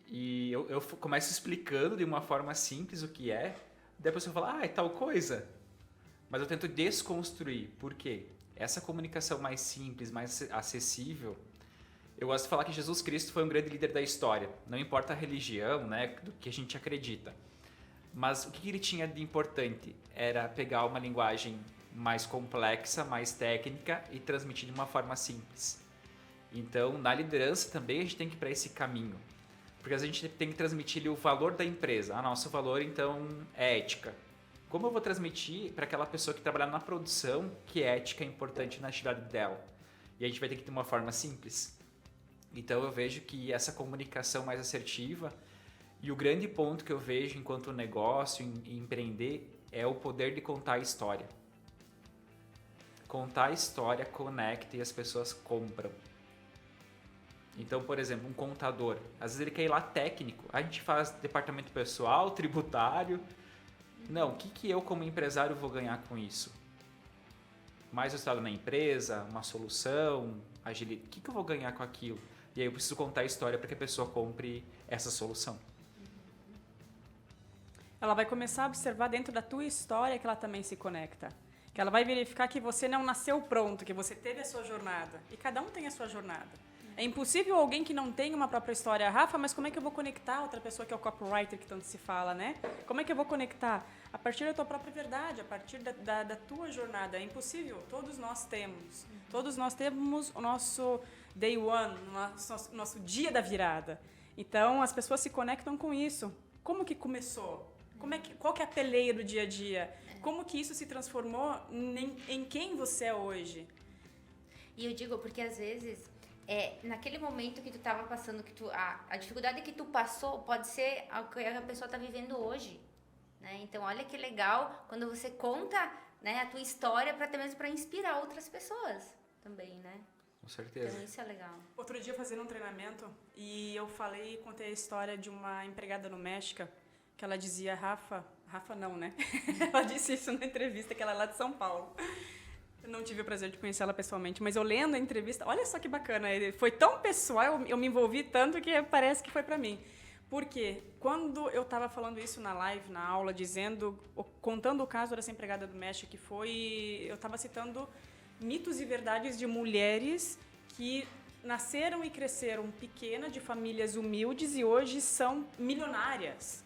E eu começo explicando de uma forma simples o que é. Depois eu falo, é tal coisa. Mas eu tento desconstruir. Por quê? Essa comunicação mais simples, mais acessível. Eu gosto de falar que Jesus Cristo foi um grande líder da história. Não importa a religião, né? Do que a gente acredita. Mas o que ele tinha de importante era pegar uma linguagem mais complexa, mais técnica e transmitir de uma forma simples. Então, na liderança também a gente tem que ir para esse caminho. Porque a gente tem que transmitir o valor da empresa. Nosso valor, então, é ética. Como eu vou transmitir para aquela pessoa que trabalha na produção que ética é importante na atividade dela? E a gente vai ter que ter uma forma simples. Então, eu vejo que essa comunicação mais assertiva e o grande ponto que eu vejo enquanto negócio, em empreender, é o poder de contar a história. Contar a história conecta e as pessoas compram. Então, por exemplo, um contador, às vezes ele quer ir lá técnico, a gente faz departamento pessoal, tributário. Não, o que eu como empresário vou ganhar com isso? Mais resultado na empresa, uma solução, agilidade, o que eu vou ganhar com aquilo? E aí eu preciso contar a história para que a pessoa compre essa solução. Ela vai começar a observar dentro da tua história que ela também se conecta. Que ela vai verificar que você não nasceu pronto, que você teve a sua jornada. E cada um tem a sua jornada. É impossível alguém que não tenha uma própria história. Rafa, mas como é que eu vou conectar outra pessoa que é o copywriter que tanto se fala, né? Como é que eu vou conectar? A partir da tua própria verdade, a partir da tua jornada. É impossível. Todos nós temos. Todos nós temos o nosso day one, o nosso dia da virada. Então, as pessoas se conectam com isso. Como que começou? Qual que é a peleia do dia a dia? Como que isso se transformou em quem você é hoje? E eu digo porque às vezes naquele momento que tu tava passando, a dificuldade que tu passou pode ser a que a pessoa tá vivendo hoje, né? Então, olha que legal quando você conta, né, a tua história para até mesmo para inspirar outras pessoas também, né? Com certeza. Então, isso é legal. Outro dia fazendo um treinamento e eu contei a história de uma empregada doméstica que ela dizia, Rafa não, né? Ela disse isso na entrevista, que ela é lá de São Paulo. Eu não tive o prazer de conhecer ela pessoalmente, mas eu lendo a entrevista, olha só que bacana, foi tão pessoal, eu me envolvi tanto que parece que foi para mim. Porque quando eu estava falando isso na live, na aula, contando o caso dessa empregada doméstica, eu estava citando mitos e verdades de mulheres que nasceram e cresceram pequenas, de famílias humildes e hoje são milionárias.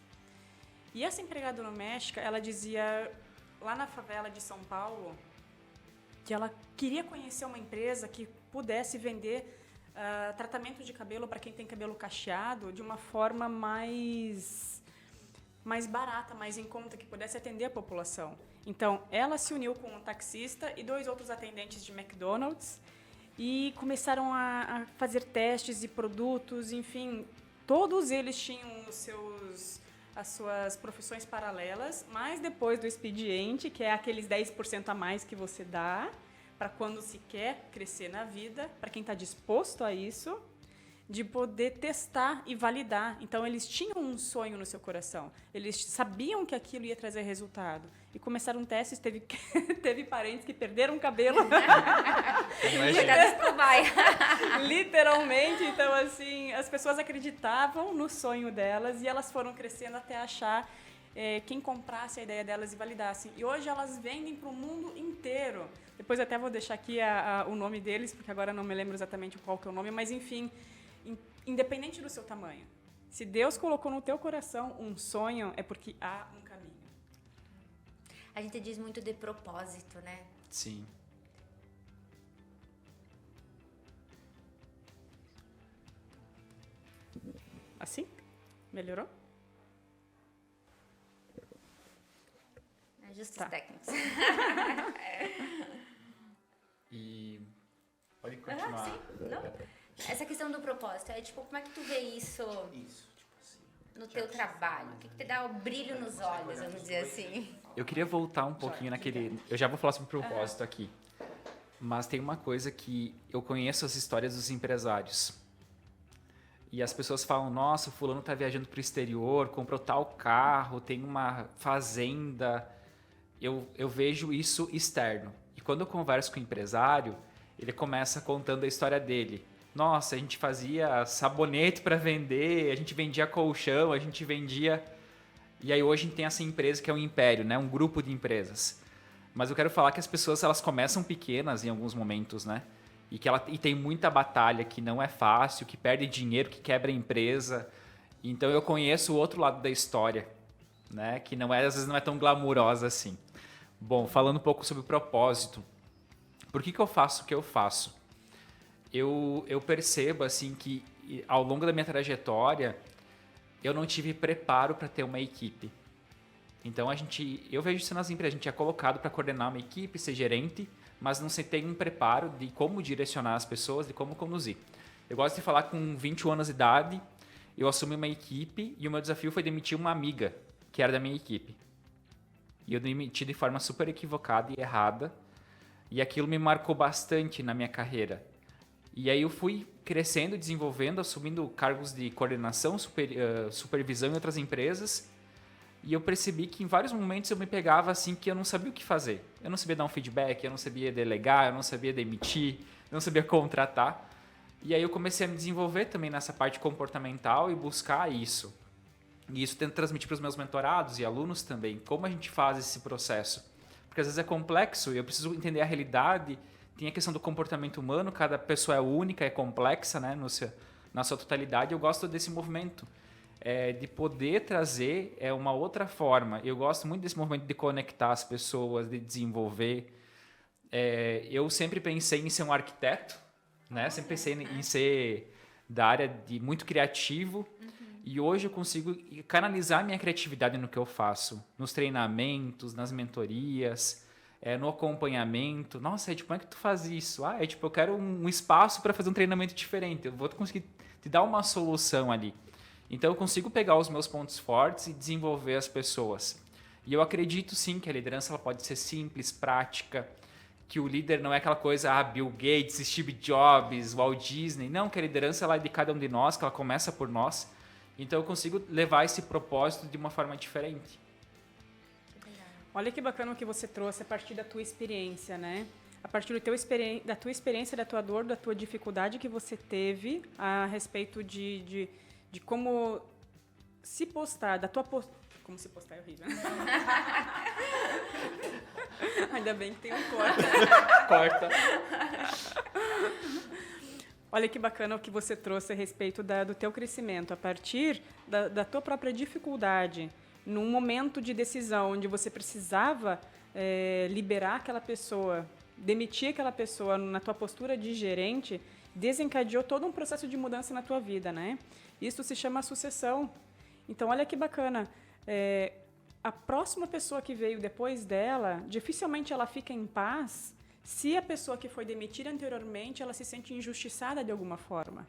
E essa empregada doméstica, ela dizia, lá na favela de São Paulo, que ela queria conhecer uma empresa que pudesse vender tratamento de cabelo para quem tem cabelo cacheado de uma forma mais barata, mais em conta, que pudesse atender a população. Então, ela se uniu com um taxista e 2 outros atendentes de McDonald's e começaram a fazer testes de produtos, enfim, todos eles tinham as suas profissões paralelas, mas depois do expediente, que é aqueles 10% a mais que você dá para quando se quer crescer na vida, para quem está disposto a isso, de poder testar e validar. Então, eles tinham um sonho no seu coração. Eles sabiam que aquilo ia trazer resultado. E começaram testes, teve parentes que perderam o cabelo. Literalmente. Então, assim, as pessoas acreditavam no sonho delas e elas foram crescendo até achar quem comprasse a ideia delas e validasse. E hoje elas vendem para o mundo inteiro. Depois até vou deixar aqui o nome deles, porque agora não me lembro exatamente qual que é o nome, mas enfim, independente do seu tamanho. Se Deus colocou no teu coração um sonho, é porque há um caminho. A gente diz muito de propósito, né? Sim. Assim? Melhorou? Ajustes técnicos. E pode continuar. Sim. Não? Essa questão do propósito, tipo, como é que tu vê isso Tipo assim. no teu trabalho? O que te dá o brilho nos olhos, vamos dizer assim? Eu queria voltar um pouquinho naquele... Eu já vou falar sobre propósito aqui. Mas tem uma coisa que eu conheço as histórias dos empresários. E as pessoas falam, nossa, o fulano tá viajando pro exterior, comprou tal carro, tem uma fazenda. Eu vejo isso externo. E quando eu converso com o empresário, ele começa contando a história dele. Nossa, a gente fazia sabonete para vender, a gente vendia colchão, a gente vendia... E aí hoje a gente tem essa empresa que é um império, né? Um grupo de empresas. Mas eu quero falar que as pessoas elas começam pequenas em alguns momentos, né? E tem muita batalha que não é fácil, que perde dinheiro, que quebra a empresa. Então eu conheço o outro lado da história, né? Que às vezes não é tão glamurosa assim. Bom, falando um pouco sobre o propósito. Por que eu faço o que eu faço? Eu percebo assim que ao longo da minha trajetória eu não tive preparo para ter uma equipe. Então eu vejo isso nas empresas, a gente é colocado para coordenar uma equipe, ser gerente, mas não se tem um preparo de como direcionar as pessoas, de como conduzir. Eu gosto de falar com 21 anos de idade, eu assumi uma equipe e o meu desafio foi demitir uma amiga que era da minha equipe. E eu demiti de forma super equivocada e errada, e aquilo me marcou bastante na minha carreira. E aí eu fui crescendo, desenvolvendo, assumindo cargos de coordenação, supervisão em outras empresas. E eu percebi que em vários momentos eu me pegava assim que eu não sabia o que fazer. Eu não sabia dar um feedback, eu não sabia delegar, eu não sabia demitir, eu não sabia contratar. E aí eu comecei a me desenvolver também nessa parte comportamental e buscar isso. E isso tento transmitir para os meus mentorados e alunos também. Como a gente faz esse processo? Porque às vezes é complexo e eu preciso entender a realidade. Tem a questão do comportamento humano, cada pessoa é única, é complexa, né, na sua totalidade. Eu gosto desse movimento, de poder trazer uma outra forma. Eu gosto muito desse movimento de conectar as pessoas, de desenvolver. Eu sempre pensei em ser um arquiteto, né? Sempre pensei em ser da área de muito criativo. E hoje eu consigo canalizar minha criatividade no que eu faço, nos treinamentos, nas mentorias. no acompanhamento. Nossa, como é que tu faz isso? Eu quero um espaço para fazer um treinamento diferente. Eu vou conseguir te dar uma solução ali. Então, eu consigo pegar os meus pontos fortes e desenvolver as pessoas. E eu acredito, sim, que a liderança ela pode ser simples, prática, que o líder não é aquela coisa, Bill Gates, Steve Jobs, Walt Disney. Não, que a liderança ela é de cada um de nós, que ela começa por nós. Então, eu consigo levar esse propósito de uma forma diferente. Olha que bacana o que você trouxe a partir da tua experiência, né? A partir da tua experiência, da tua dor, da tua dificuldade que você teve a respeito de como se postar, da tua postura. Como se postar é horrível. Ainda bem que tem um corte. Corta. Olha que bacana o que você trouxe a respeito do teu crescimento, a partir da tua própria dificuldade, num momento de decisão onde você precisava liberar aquela pessoa, demitir aquela pessoa na tua postura de gerente, desencadeou todo um processo de mudança na tua vida, né? Isso se chama sucessão. Então, olha que bacana. A próxima pessoa que veio depois dela, dificilmente ela fica em paz se a pessoa que foi demitida anteriormente, ela se sente injustiçada de alguma forma.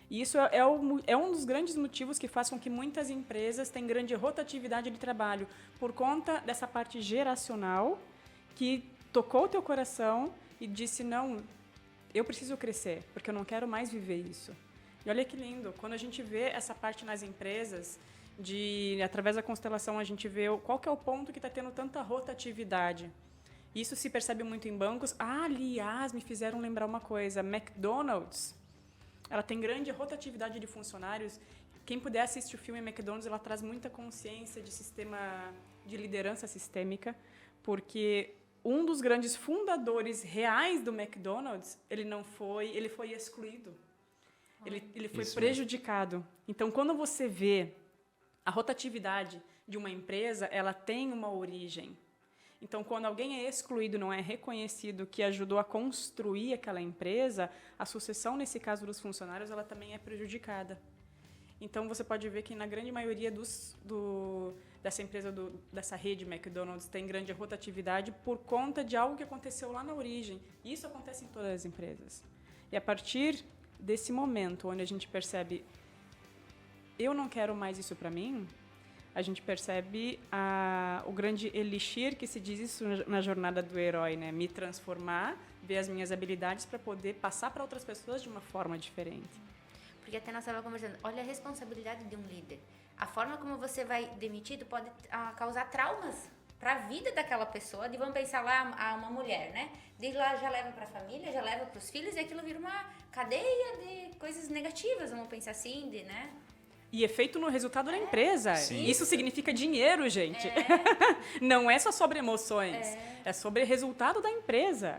E isso é um dos grandes motivos que faz com que muitas empresas tenham grande rotatividade de trabalho, por conta dessa parte geracional que tocou o teu coração e disse, não, eu preciso crescer, porque eu não quero mais viver isso. E olha que lindo, quando a gente vê essa parte nas empresas, através da constelação a gente vê qual que é o ponto que está tendo tanta rotatividade. Isso se percebe muito em bancos. Aliás, me fizeram lembrar uma coisa, McDonald's, ela tem grande rotatividade de funcionários. Quem puder assistir o filme McDonald's, ela traz muita consciência de sistema de liderança sistêmica, porque um dos grandes fundadores reais do McDonald's, ele foi excluído. Ele foi prejudicado. Então, quando você vê a rotatividade de uma empresa, ela tem uma origem. Então, quando alguém é excluído, não é reconhecido que ajudou a construir aquela empresa, a sucessão, nesse caso dos funcionários, ela também é prejudicada. Então, você pode ver que na grande maioria dessa empresa, dessa rede McDonald's, tem grande rotatividade por conta de algo que aconteceu lá na origem. E isso acontece em todas as empresas. E a partir desse momento, onde a gente percebe, eu não quero mais isso para mim, a gente percebe o grande elixir que se diz isso na jornada do herói, né? Me transformar, ver as minhas habilidades para poder passar para outras pessoas de uma forma diferente. Porque até nós estávamos conversando, olha a responsabilidade de um líder. A forma como você vai demitido pode causar traumas para a vida daquela pessoa. Vamos pensar lá uma mulher, né? De lá já leva para a família, já leva para os filhos e aquilo vira uma cadeia de coisas negativas, vamos pensar assim, né? E efeito no resultado da empresa. Sim. Isso significa dinheiro, gente. Não é só sobre emoções. É sobre resultado da empresa.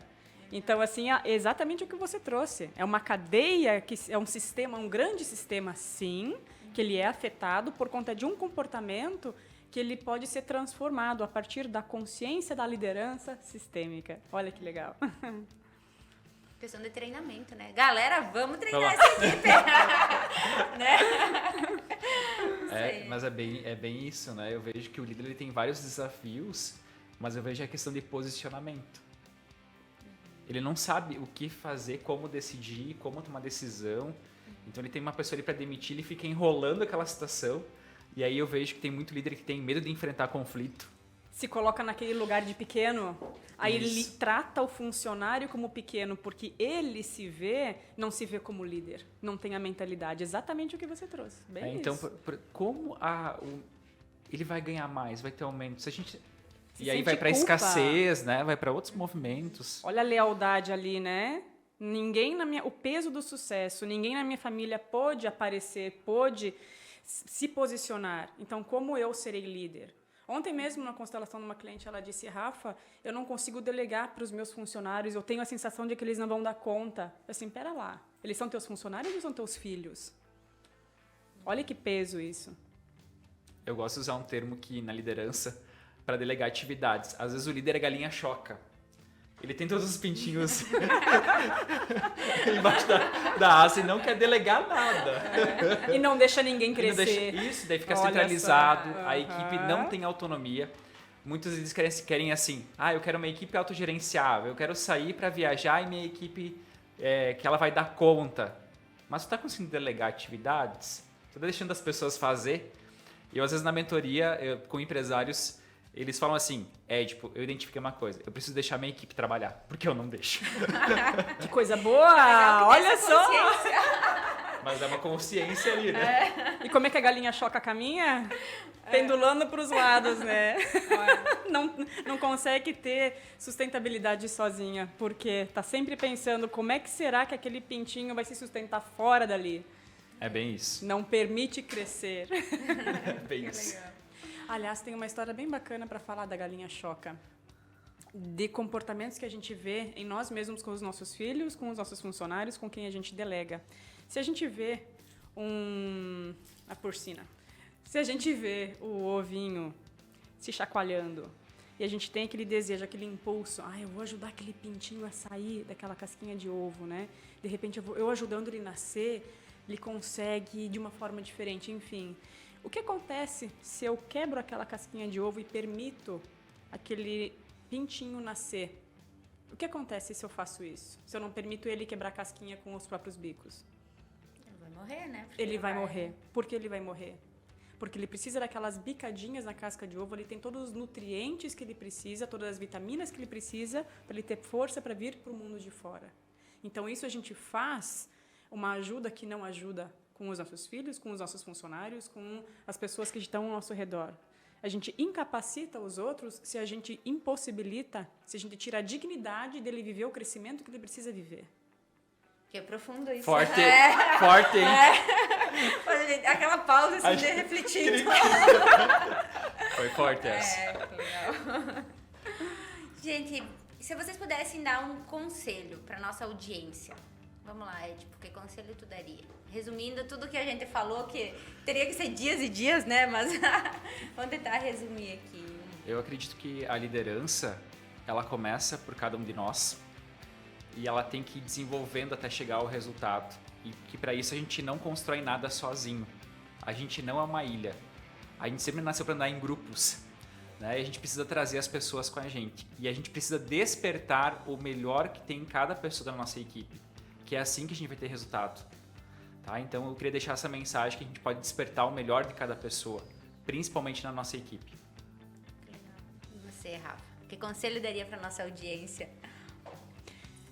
Então, assim, é exatamente o que você trouxe. É uma cadeia, que é um sistema, um grande sistema, sim, que ele é afetado por conta de um comportamento que ele pode ser transformado a partir da consciência da liderança sistêmica. Olha que legal. Questão de treinamento, né? Galera, vamos treinar essa equipe. Né? Mas é bem isso, né? Eu vejo que o líder ele tem vários desafios, mas eu vejo a questão de posicionamento. Ele não sabe o que fazer, como decidir, como tomar decisão. Então ele tem uma pessoa ali para demitir, ele fica enrolando aquela situação. E aí eu vejo que tem muito líder que tem medo de enfrentar conflito. Se coloca naquele lugar de pequeno, aí ele trata o funcionário como pequeno, porque ele não se vê como líder, não tem a mentalidade. Exatamente o que você trouxe. Bem então, isso. Como ele vai ganhar mais, vai ter aumento? Se a gente... E aí vai para escassez, né? Vai para outros movimentos. Olha a lealdade ali, né? O peso do sucesso, ninguém na minha família pôde aparecer, pôde se posicionar. Então, como eu serei líder? Ontem mesmo, na constelação de uma cliente, ela disse, Rafa, eu não consigo delegar para os meus funcionários, eu tenho a sensação de que eles não vão dar conta. Eu assim, pera lá, eles são teus funcionários ou são teus filhos? Olha que peso isso. Eu gosto de usar um termo que na liderança, para delegar atividades, às vezes o líder é galinha choca. Ele tem todos os pintinhos embaixo da asa e não quer delegar nada. E não deixa ninguém crescer. Isso, daí fica centralizado, a equipe não tem autonomia. muitos eles querem assim, eu quero uma equipe autogerenciável, eu quero sair para viajar e minha equipe, que ela vai dar conta. Mas tu tá conseguindo delegar atividades? Tu tá deixando as pessoas fazer? E eu, às vezes, na mentoria, com empresários, eles falam assim, tipo, eu identifiquei uma coisa, eu preciso deixar minha equipe trabalhar, porque eu não deixo. Que coisa boa! Olha só! Mas é uma consciência ali, né? E como é que a galinha choca caminha? Pendulando para os lados, né? Não consegue ter sustentabilidade sozinha, porque tá sempre pensando como é que será que aquele pintinho vai se sustentar fora dali. É bem isso. Não permite crescer. É bem isso. Aliás, tem uma história bem bacana para falar da galinha choca. De comportamentos que a gente vê em nós mesmos com os nossos filhos, com os nossos funcionários, com quem a gente delega. Se a gente vê a porcina, se a gente vê o ovinho se chacoalhando e a gente tem aquele desejo, aquele impulso, eu vou ajudar aquele pintinho a sair daquela casquinha de ovo, né? De repente, eu ajudando ele a nascer, ele consegue de uma forma diferente, enfim. O que acontece se eu quebro aquela casquinha de ovo e permito aquele pintinho nascer? O que acontece se eu faço isso? Se eu não permito ele quebrar a casquinha com os próprios bicos? Ele vai morrer, né? Ele vai morrer. Por que ele vai morrer? Porque ele precisa daquelas bicadinhas na casca de ovo, ele tem todos os nutrientes que ele precisa, todas as vitaminas que ele precisa para ele ter força para vir para o mundo de fora. Então, isso a gente faz uma ajuda que não ajuda com os nossos filhos, com os nossos funcionários, com as pessoas que estão ao nosso redor. A gente incapacita os outros se a gente impossibilita, se a gente tira a dignidade dele viver o crescimento que ele precisa viver. Que é profundo isso. Forte, forte, hein? Aquela pausa, assim, refletindo. Foi forte essa. Legal. Gente, se vocês pudessem dar um conselho para nossa audiência, vamos lá, que conselho tu daria? Resumindo tudo que a gente falou, que teria que ser dias e dias, né? Mas vamos tentar resumir aqui. Eu acredito que a liderança, ela começa por cada um de nós e ela tem que ir desenvolvendo até chegar ao resultado. E que para isso a gente não constrói nada sozinho. A gente não é uma ilha. A gente sempre nasceu para andar em grupos, né? E a gente precisa trazer as pessoas com a gente. E a gente precisa despertar o melhor que tem em cada pessoa da nossa equipe. Que é assim que a gente vai ter resultado. Tá? Então eu queria deixar essa mensagem que a gente pode despertar o melhor de cada pessoa, principalmente na nossa equipe. Legal. E você, Rafa? Que conselho daria para nossa audiência?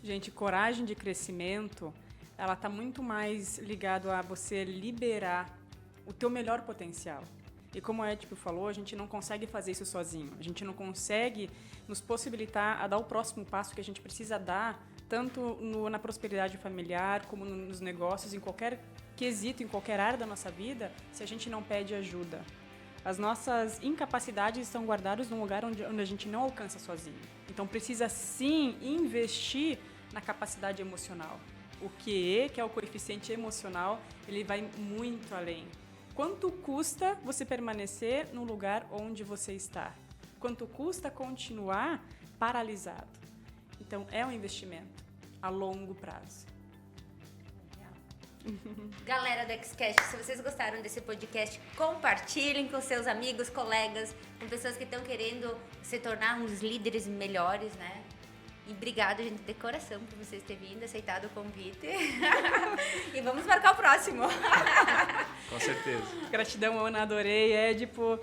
Gente, coragem de crescimento, ela está muito mais ligado a você liberar o teu melhor potencial. E como a Edipo falou, a gente não consegue fazer isso sozinho. A gente não consegue nos possibilitar a dar o próximo passo que a gente precisa dar, tanto na prosperidade familiar, como nos negócios, em qualquer quesito, em qualquer área da nossa vida, se a gente não pede ajuda. As nossas incapacidades estão guardadas num lugar onde a gente não alcança sozinho. Então precisa sim investir na capacidade emocional. O QE, que é o coeficiente emocional, ele vai muito além. Quanto custa você permanecer no lugar onde você está? Quanto custa continuar paralisado? Então, é um investimento a longo prazo. Galera do Xcast, se vocês gostaram desse podcast, compartilhem com seus amigos, colegas, com pessoas que estão querendo se tornar uns líderes melhores, né? E obrigado, gente, de coração, por vocês terem vindo, aceitado o convite. E vamos marcar o próximo. Com certeza. Gratidão, Ana, adorei. Edipo,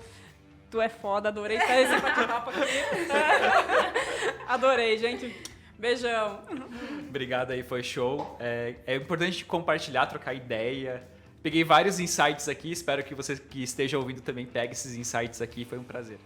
tu é foda, adorei estar esse bate-papo aqui. Adorei, gente. Beijão. Obrigado aí, foi show. É importante compartilhar, trocar ideia. Peguei vários insights aqui, espero que você que esteja ouvindo também pegue esses insights aqui, foi um prazer.